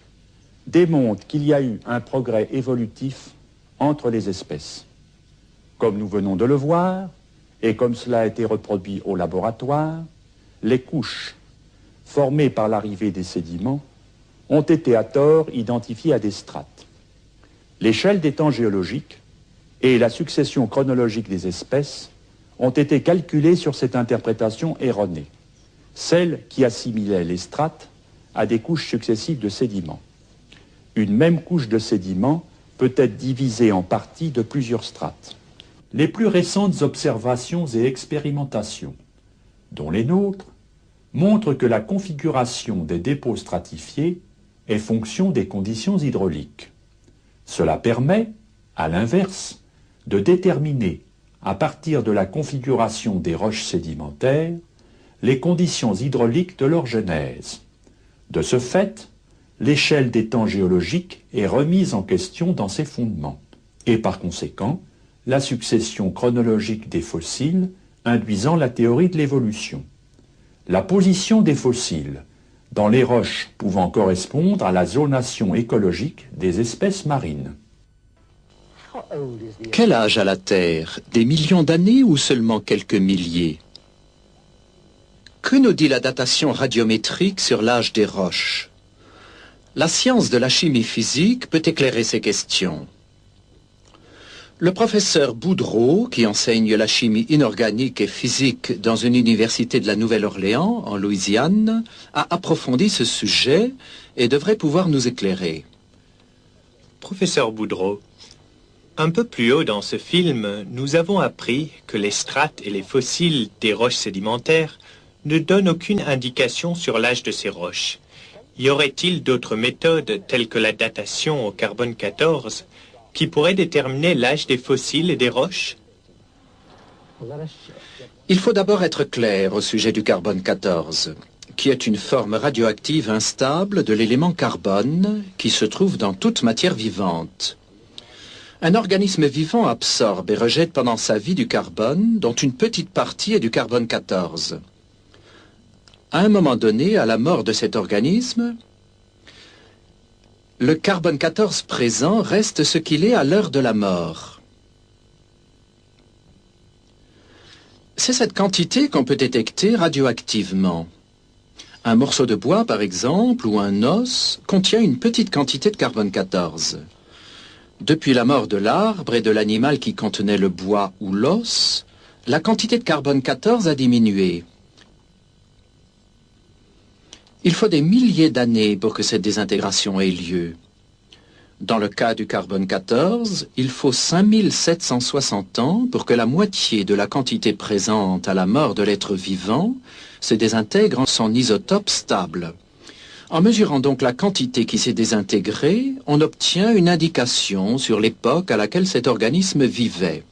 démontre qu'il y a eu un progrès évolutif entre les espèces. Comme nous venons de le voir, et comme cela a été reproduit au laboratoire, les couches formées par l'arrivée des sédiments ont été à tort identifiées à des strates. L'échelle des temps géologiques et la succession chronologique des espèces ont été calculées sur cette interprétation erronée, celle qui assimilait les strates à des couches successives de sédiments. Une même couche de sédiments peut être divisée en partie de plusieurs strates. Les plus récentes observations et expérimentations, dont les nôtres, montrent que la configuration des dépôts stratifiés est fonction des conditions hydrauliques. Cela permet, à l'inverse, de déterminer, à partir de la configuration des roches sédimentaires, les conditions hydrauliques de leur genèse. De ce fait, l'échelle des temps géologiques est remise en question dans ses fondements, et par conséquent, la succession chronologique des fossiles induisant la théorie de l'évolution. La position des fossiles dans les roches pouvant correspondre à la zonation écologique des espèces marines. Quel âge a la Terre? Des millions d'années ou seulement quelques milliers? Que nous dit la datation radiométrique sur l'âge des roches? La science de la chimie physique peut éclairer ces questions. Le professeur Boudreau, qui enseigne la chimie inorganique et physique dans une université de la Nouvelle-Orléans, en Louisiane, a approfondi ce sujet et devrait pouvoir nous éclairer. Professeur Boudreau, un peu plus haut dans ce film, nous avons appris que les strates et les fossiles des roches sédimentaires ne donnent aucune indication sur l'âge de ces roches. Y aurait-il d'autres méthodes, telles que la datation au carbone 14, qui pourraient déterminer l'âge des fossiles et des roches? Il faut d'abord être clair au sujet du carbone 14, qui est une forme radioactive instable de l'élément carbone qui se trouve dans toute matière vivante. Un organisme vivant absorbe et rejette pendant sa vie du carbone, dont une petite partie est du carbone 14. À un moment donné, à la mort de cet organisme, le carbone 14 présent reste ce qu'il est à l'heure de la mort. C'est cette quantité qu'on peut détecter radioactivement. Un morceau de bois, par exemple, ou un os, contient une petite quantité de carbone 14. Depuis la mort de l'arbre et de l'animal qui contenait le bois ou l'os, la quantité de carbone 14 a diminué. Il faut des milliers d'années pour que cette désintégration ait lieu. Dans le cas du carbone 14, il faut 5760 ans pour que la moitié de la quantité présente à la mort de l'être vivant se désintègre en son isotope stable. En mesurant donc la quantité qui s'est désintégrée, on obtient une indication sur l'époque à laquelle cet organisme vivait.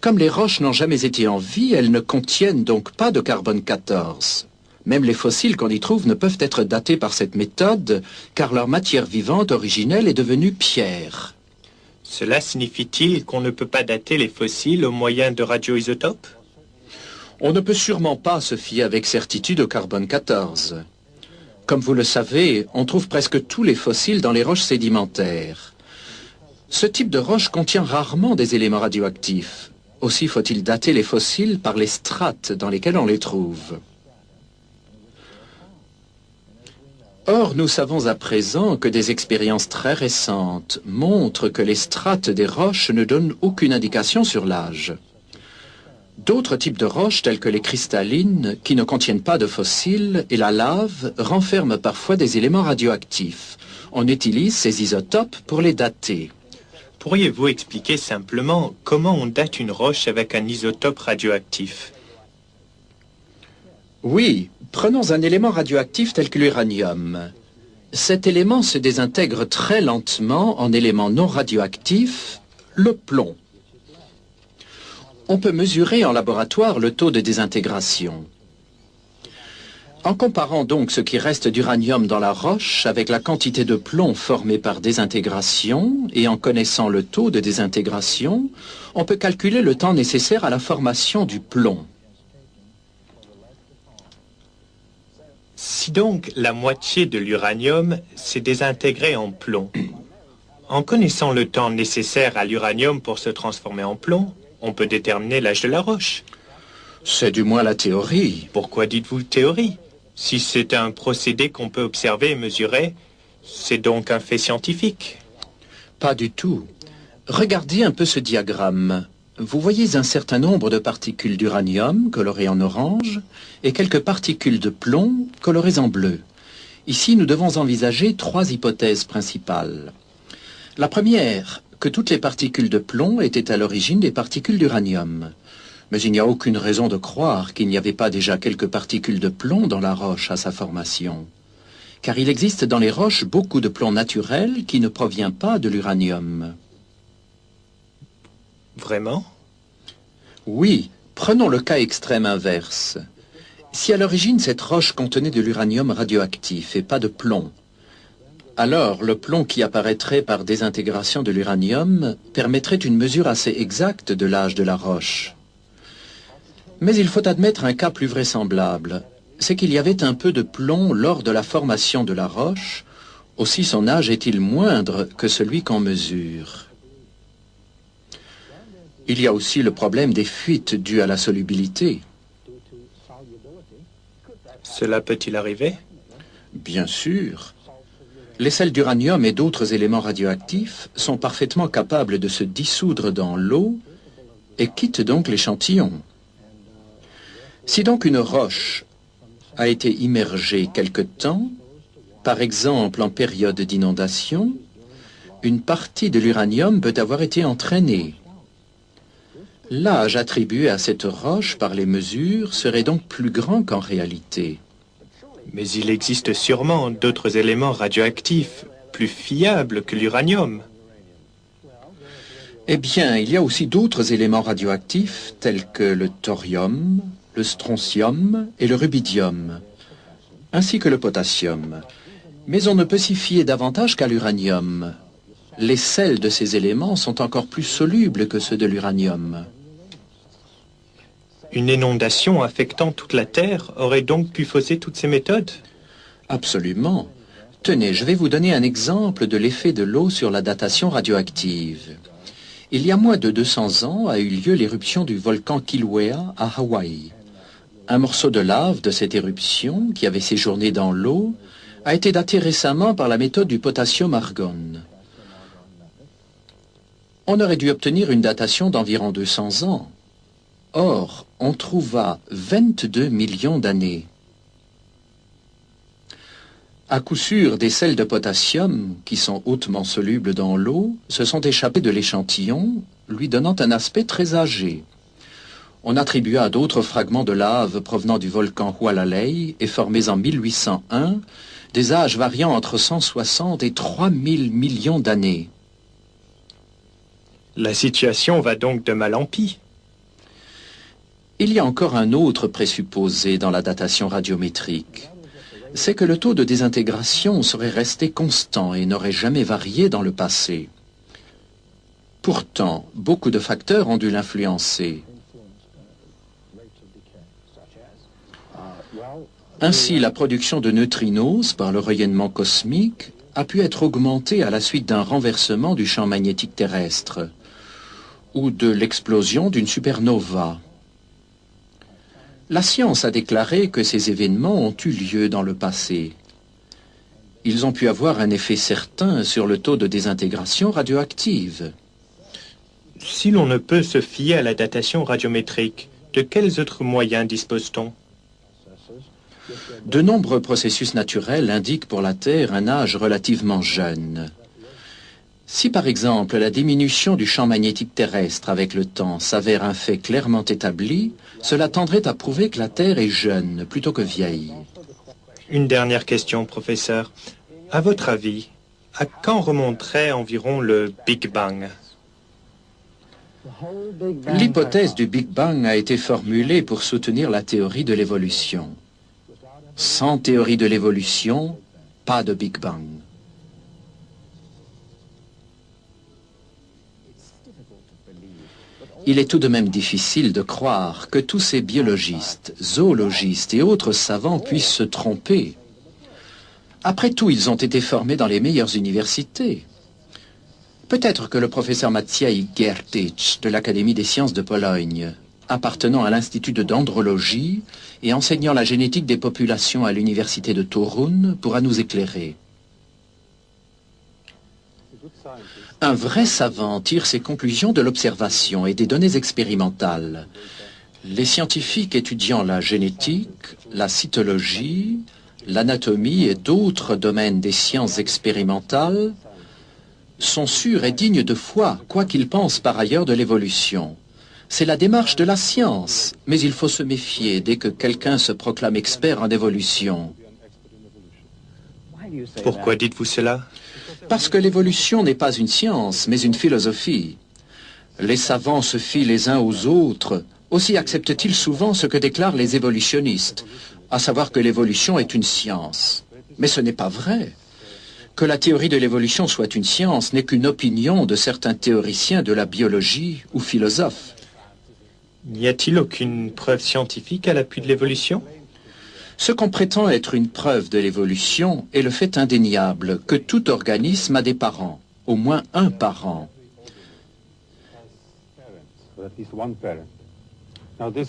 Comme les roches n'ont jamais été en vie, elles ne contiennent donc pas de carbone 14. Même les fossiles qu'on y trouve ne peuvent être datés par cette méthode, car leur matière vivante originelle est devenue pierre. Cela signifie-t-il qu'on ne peut pas dater les fossiles au moyen de radioisotopes? On ne peut sûrement pas se fier avec certitude au carbone 14. Comme vous le savez, on trouve presque tous les fossiles dans les roches sédimentaires. Ce type de roche contient rarement des éléments radioactifs. Aussi faut-il dater les fossiles par les strates dans lesquelles on les trouve. Or, nous savons à présent que des expériences très récentes montrent que les strates des roches ne donnent aucune indication sur l'âge. D'autres types de roches, telles que les cristallines, qui ne contiennent pas de fossiles, et la lave, renferment parfois des éléments radioactifs. On utilise ces isotopes pour les dater. Pourriez-vous expliquer simplement comment on date une roche avec un isotope radioactif? Oui, prenons un élément radioactif tel que l'uranium. Cet élément se désintègre très lentement en élément non radioactif, le plomb. On peut mesurer en laboratoire le taux de désintégration. En comparant donc ce qui reste d'uranium dans la roche avec la quantité de plomb formée par désintégration et en connaissant le taux de désintégration, on peut calculer le temps nécessaire à la formation du plomb. Si donc la moitié de l'uranium s'est désintégrée en plomb, en connaissant le temps nécessaire à l'uranium pour se transformer en plomb, on peut déterminer l'âge de la roche. C'est du moins la théorie. Pourquoi dites-vous théorie? Si c'est un procédé qu'on peut observer et mesurer, c'est donc un fait scientifique. Pas du tout. Regardez un peu ce diagramme. Vous voyez un certain nombre de particules d'uranium colorées en orange et quelques particules de plomb colorées en bleu. Ici, nous devons envisager trois hypothèses principales. La première, que toutes les particules de plomb étaient à l'origine des particules d'uranium. Mais il n'y a aucune raison de croire qu'il n'y avait pas déjà quelques particules de plomb dans la roche à sa formation. Car il existe dans les roches beaucoup de plomb naturel qui ne provient pas de l'uranium. Vraiment? Oui, prenons le cas extrême inverse. Si à l'origine cette roche contenait de l'uranium radioactif et pas de plomb, alors le plomb qui apparaîtrait par désintégration de l'uranium permettrait une mesure assez exacte de l'âge de la roche. Mais il faut admettre un cas plus vraisemblable, c'est qu'il y avait un peu de plomb lors de la formation de la roche, aussi son âge est-il moindre que celui qu'on mesure. Il y a aussi le problème des fuites dues à la solubilité. Cela peut-il arriver? Bien sûr. Les sels d'uranium et d'autres éléments radioactifs sont parfaitement capables de se dissoudre dans l'eau et quittent donc l'échantillon. Si donc une roche a été immergée quelque temps, par exemple en période d'inondation, une partie de l'uranium peut avoir été entraînée. L'âge attribué à cette roche par les mesures serait donc plus grand qu'en réalité. Mais il existe sûrement d'autres éléments radioactifs plus fiables que l'uranium. Eh bien, il y a aussi d'autres éléments radioactifs tels que le thorium, le strontium et le rubidium, ainsi que le potassium. Mais on ne peut s'y fier davantage qu'à l'uranium. Les sels de ces éléments sont encore plus solubles que ceux de l'uranium. Une inondation affectant toute la Terre aurait donc pu fausser toutes ces méthodes? Absolument. Tenez, je vais vous donner un exemple de l'effet de l'eau sur la datation radioactive. Il y a moins de 200 ans a eu lieu l'éruption du volcan Kilauea à Hawaï. Un morceau de lave de cette éruption, qui avait séjourné dans l'eau, a été daté récemment par la méthode du potassium-argon. On aurait dû obtenir une datation d'environ 200 ans. Or, on trouva 22 millions d'années. À coup sûr, des sels de potassium, qui sont hautement solubles dans l'eau, se sont échappés de l'échantillon, lui donnant un aspect très âgé. On attribua à d'autres fragments de lave provenant du volcan Hualalai et formés en 1801, des âges variant entre 160 et 3000 millions d'années. La situation va donc de mal en pis. Il y a encore un autre présupposé dans la datation radiométrique. C'est que le taux de désintégration serait resté constant et n'aurait jamais varié dans le passé. Pourtant, beaucoup de facteurs ont dû l'influencer. Ainsi, la production de neutrinos par le rayonnement cosmique a pu être augmentée à la suite d'un renversement du champ magnétique terrestre ou de l'explosion d'une supernova. La science a déclaré que ces événements ont eu lieu dans le passé. Ils ont pu avoir un effet certain sur le taux de désintégration radioactive. Si l'on ne peut se fier à la datation radiométrique, de quels autres moyens dispose-t-on? De nombreux processus naturels indiquent pour la Terre un âge relativement jeune. Si par exemple la diminution du champ magnétique terrestre avec le temps s'avère un fait clairement établi, cela tendrait à prouver que la Terre est jeune plutôt que vieille. Une dernière question, professeur. À votre avis, à quand remonterait environ le Big Bang? L'hypothèse du Big Bang a été formulée pour soutenir la théorie de l'évolution. Sans théorie de l'évolution, pas de Big Bang. Il est tout de même difficile de croire que tous ces biologistes, zoologistes et autres savants puissent se tromper. Après tout, ils ont été formés dans les meilleures universités. Peut-être que le professeur Maciej Giertych de l'Académie des sciences de Pologne, appartenant à l'Institut de dendrologie et enseignant la génétique des populations à l'université de Torun, pourra nous éclairer. Un vrai savant tire ses conclusions de l'observation et des données expérimentales. Les scientifiques étudiant la génétique, la cytologie, l'anatomie et d'autres domaines des sciences expérimentales sont sûrs et dignes de foi, quoi qu'ils pensent par ailleurs de l'évolution. C'est la démarche de la science, mais il faut se méfier dès que quelqu'un se proclame expert en évolution. Pourquoi dites-vous cela? Parce que l'évolution n'est pas une science, mais une philosophie. Les savants se fient les uns aux autres, aussi acceptent-ils souvent ce que déclarent les évolutionnistes, à savoir que l'évolution est une science. Mais ce n'est pas vrai. Que la théorie de l'évolution soit une science n'est qu'une opinion de certains théoriciens de la biologie ou philosophes. N'y a-t-il aucune preuve scientifique à l'appui de l'évolution? Ce qu'on prétend être une preuve de l'évolution est le fait indéniable que tout organisme a des parents, au moins un parent.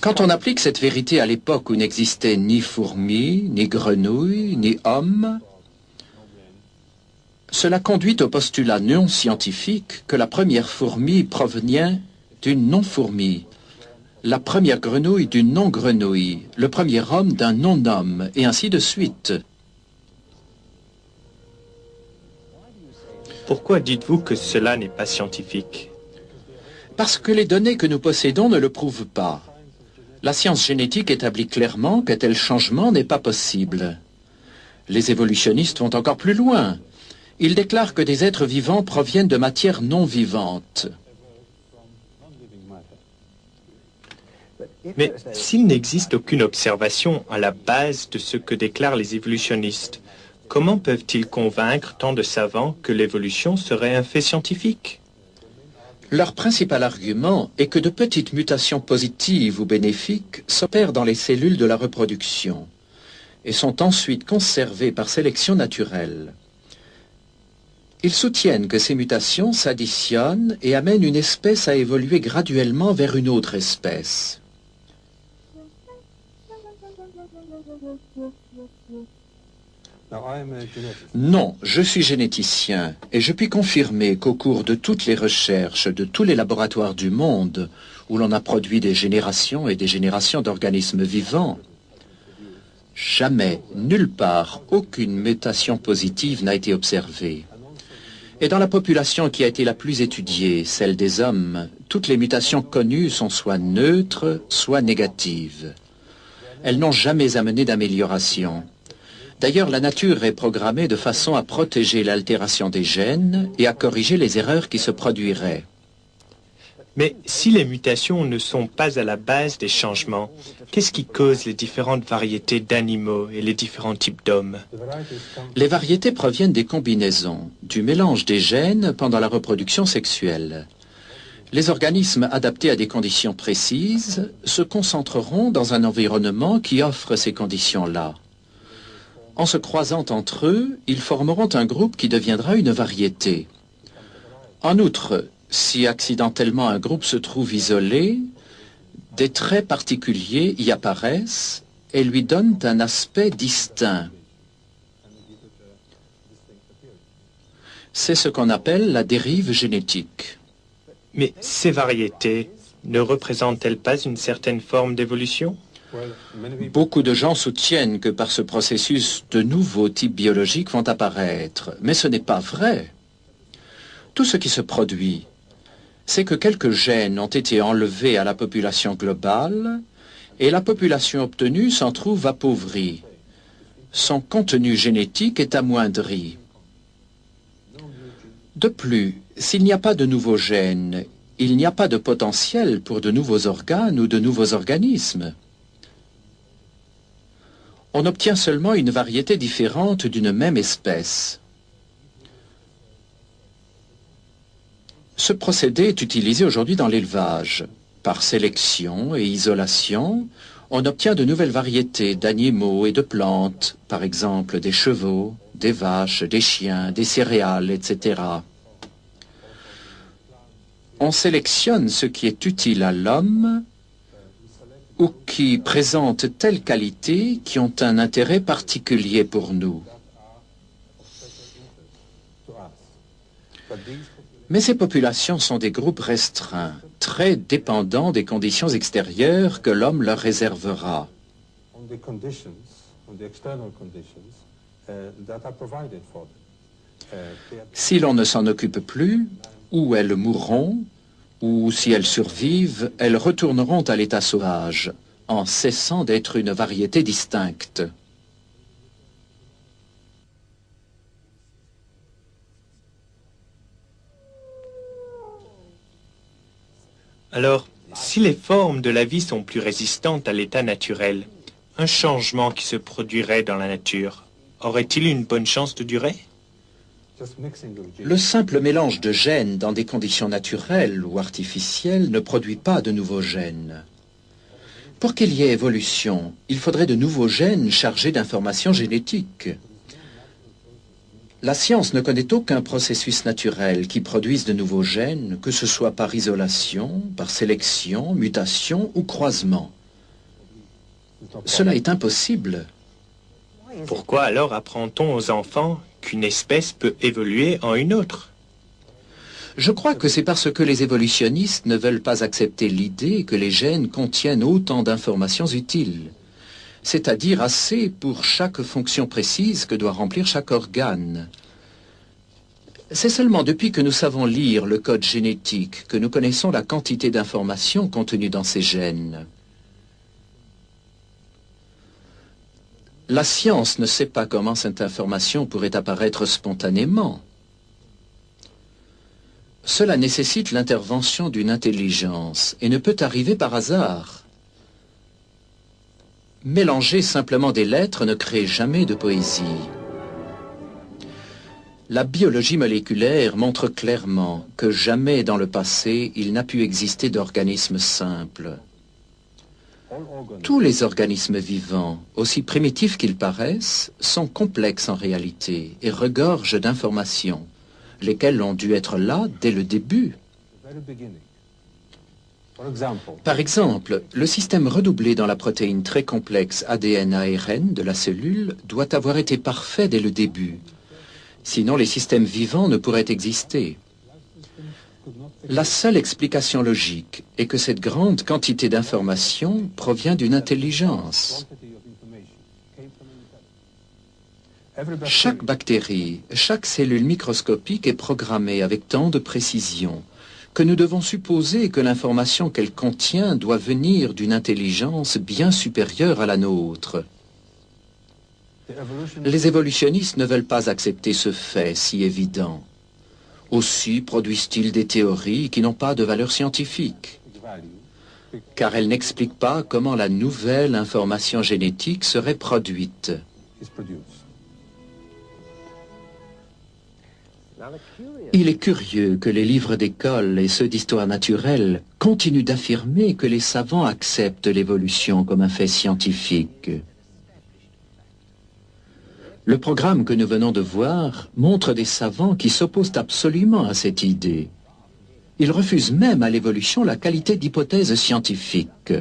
Quand on applique cette vérité à l'époque où n'existaient ni fourmis, ni grenouilles, ni hommes, cela conduit au postulat non scientifique que la première fourmi provient d'une non-fourmi, la première grenouille d'une non-grenouille, le premier homme d'un non-homme, et ainsi de suite. Pourquoi dites-vous que cela n'est pas scientifique? Parce que les données que nous possédons ne le prouvent pas. La science génétique établit clairement qu'un tel changement n'est pas possible. Les évolutionnistes vont encore plus loin. Ils déclarent que des êtres vivants proviennent de matière non vivante. Mais s'il n'existe aucune observation à la base de ce que déclarent les évolutionnistes, comment peuvent-ils convaincre tant de savants que l'évolution serait un fait scientifique? Leur principal argument est que de petites mutations positives ou bénéfiques s'opèrent dans les cellules de la reproduction et sont ensuite conservées par sélection naturelle. Ils soutiennent que ces mutations s'additionnent et amènent une espèce à évoluer graduellement vers une autre espèce. Non, je suis généticien et je puis confirmer qu'au cours de toutes les recherches de tous les laboratoires du monde où l'on a produit des générations et des générations d'organismes vivants, jamais, nulle part, aucune mutation positive n'a été observée. Et dans la population qui a été la plus étudiée, celle des hommes, toutes les mutations connues sont soit neutres, soit négatives. Elles n'ont jamais amené d'amélioration. D'ailleurs, la nature est programmée de façon à protéger l'altération des gènes et à corriger les erreurs qui se produiraient. Mais si les mutations ne sont pas à la base des changements, qu'est-ce qui cause les différentes variétés d'animaux et les différents types d'hommes? Les variétés proviennent des combinaisons, du mélange des gènes pendant la reproduction sexuelle. Les organismes adaptés à des conditions précises se concentreront dans un environnement qui offre ces conditions-là. En se croisant entre eux, ils formeront un groupe qui deviendra une variété. En outre, si accidentellement un groupe se trouve isolé, des traits particuliers y apparaissent et lui donnent un aspect distinct. C'est ce qu'on appelle la dérive génétique. Mais ces variétés ne représentent-elles pas une certaine forme d'évolution? Beaucoup de gens soutiennent que par ce processus, de nouveaux types biologiques vont apparaître, mais ce n'est pas vrai. Tout ce qui se produit, c'est que quelques gènes ont été enlevés à la population globale et la population obtenue s'en trouve appauvrie. Son contenu génétique est amoindri. De plus, s'il n'y a pas de nouveaux gènes, il n'y a pas de potentiel pour de nouveaux organes ou de nouveaux organismes. On obtient seulement une variété différente d'une même espèce. Ce procédé est utilisé aujourd'hui dans l'élevage. Par sélection et isolation, on obtient de nouvelles variétés d'animaux et de plantes, par exemple des chevaux, des vaches, des chiens, des céréales, etc. On sélectionne ce qui est utile à l'homme ou qui présentent telles qualités qui ont un intérêt particulier pour nous. Mais ces populations sont des groupes restreints, très dépendants des conditions extérieures que l'homme leur réservera. Si l'on ne s'en occupe plus, ou elles mourront, ou si elles survivent, elles retourneront à l'état sauvage, en cessant d'être une variété distincte. Alors, si les formes de la vie sont plus résistantes à l'état naturel, un changement qui se produirait dans la nature, aurait-il une bonne chance de durer? Le simple mélange de gènes dans des conditions naturelles ou artificielles ne produit pas de nouveaux gènes. Pour qu'il y ait évolution, il faudrait de nouveaux gènes chargés d'informations génétiques. La science ne connaît aucun processus naturel qui produise de nouveaux gènes, que ce soit par isolation, par sélection, mutation ou croisement. Cela est impossible. Pourquoi alors apprend-on aux enfants qu'une espèce peut évoluer en une autre? Je crois que c'est parce que les évolutionnistes ne veulent pas accepter l'idée que les gènes contiennent autant d'informations utiles, c'est-à-dire assez pour chaque fonction précise que doit remplir chaque organe. C'est seulement depuis que nous savons lire le code génétique que nous connaissons la quantité d'informations contenues dans ces gènes. La science ne sait pas comment cette information pourrait apparaître spontanément. Cela nécessite l'intervention d'une intelligence et ne peut arriver par hasard. Mélanger simplement des lettres ne crée jamais de poésie. La biologie moléculaire montre clairement que jamais dans le passé il n'a pu exister d'organisme simple. Tous les organismes vivants, aussi primitifs qu'ils paraissent, sont complexes en réalité et regorgent d'informations, lesquelles ont dû être là dès le début. Par exemple, le système redoublé dans la protéine très complexe ADN-ARN de la cellule doit avoir été parfait dès le début. Sinon, les systèmes vivants ne pourraient exister. La seule explication logique est que cette grande quantité d'informations provient d'une intelligence. Chaque bactérie, chaque cellule microscopique est programmée avec tant de précision que nous devons supposer que l'information qu'elle contient doit venir d'une intelligence bien supérieure à la nôtre. Les évolutionnistes ne veulent pas accepter ce fait si évident. Aussi produisent-ils des théories qui n'ont pas de valeur scientifique, car elles n'expliquent pas comment la nouvelle information génétique serait produite. Il est curieux que les livres d'école et ceux d'histoire naturelle continuent d'affirmer que les savants acceptent l'évolution comme un fait scientifique. Le programme que nous venons de voir montre des savants qui s'opposent absolument à cette idée. Ils refusent même à l'évolution la qualité d'hypothèse scientifique.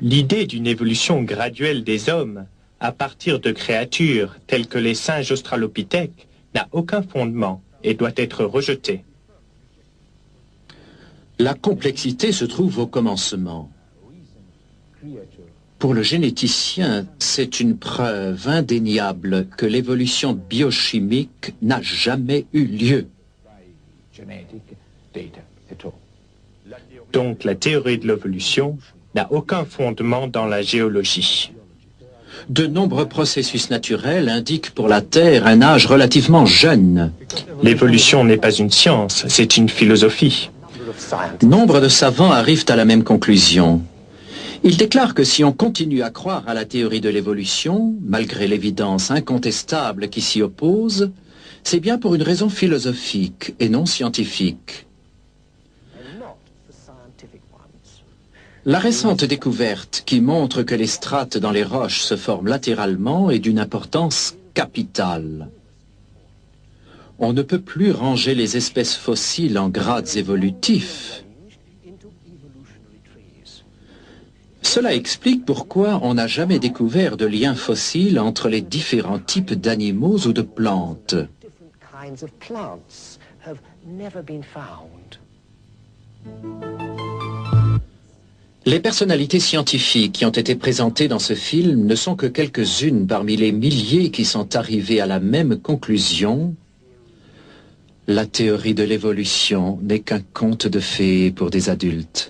L'idée d'une évolution graduelle des hommes à partir de créatures telles que les singes australopithèques n'a aucun fondement et doit être rejetée. La complexité se trouve au commencement. Pour le généticien, c'est une preuve indéniable que l'évolution biochimique n'a jamais eu lieu. Donc la théorie de l'évolution n'a aucun fondement dans la géologie. De nombreux processus naturels indiquent pour la Terre un âge relativement jeune. L'évolution n'est pas une science, c'est une philosophie. Nombre de savants arrivent à la même conclusion. Ils déclarent que si on continue à croire à la théorie de l'évolution, malgré l'évidence incontestable qui s'y oppose, c'est bien pour une raison philosophique et non scientifique. La récente découverte qui montre que les strates dans les roches se forment latéralement est d'une importance capitale. On ne peut plus ranger les espèces fossiles en grades évolutifs. Cela explique pourquoi on n'a jamais découvert de lien fossile entre les différents types d'animaux ou de plantes. Les personnalités scientifiques qui ont été présentées dans ce film ne sont que quelques-unes parmi les milliers qui sont arrivées à la même conclusion. La théorie de l'évolution n'est qu'un conte de fées pour des adultes.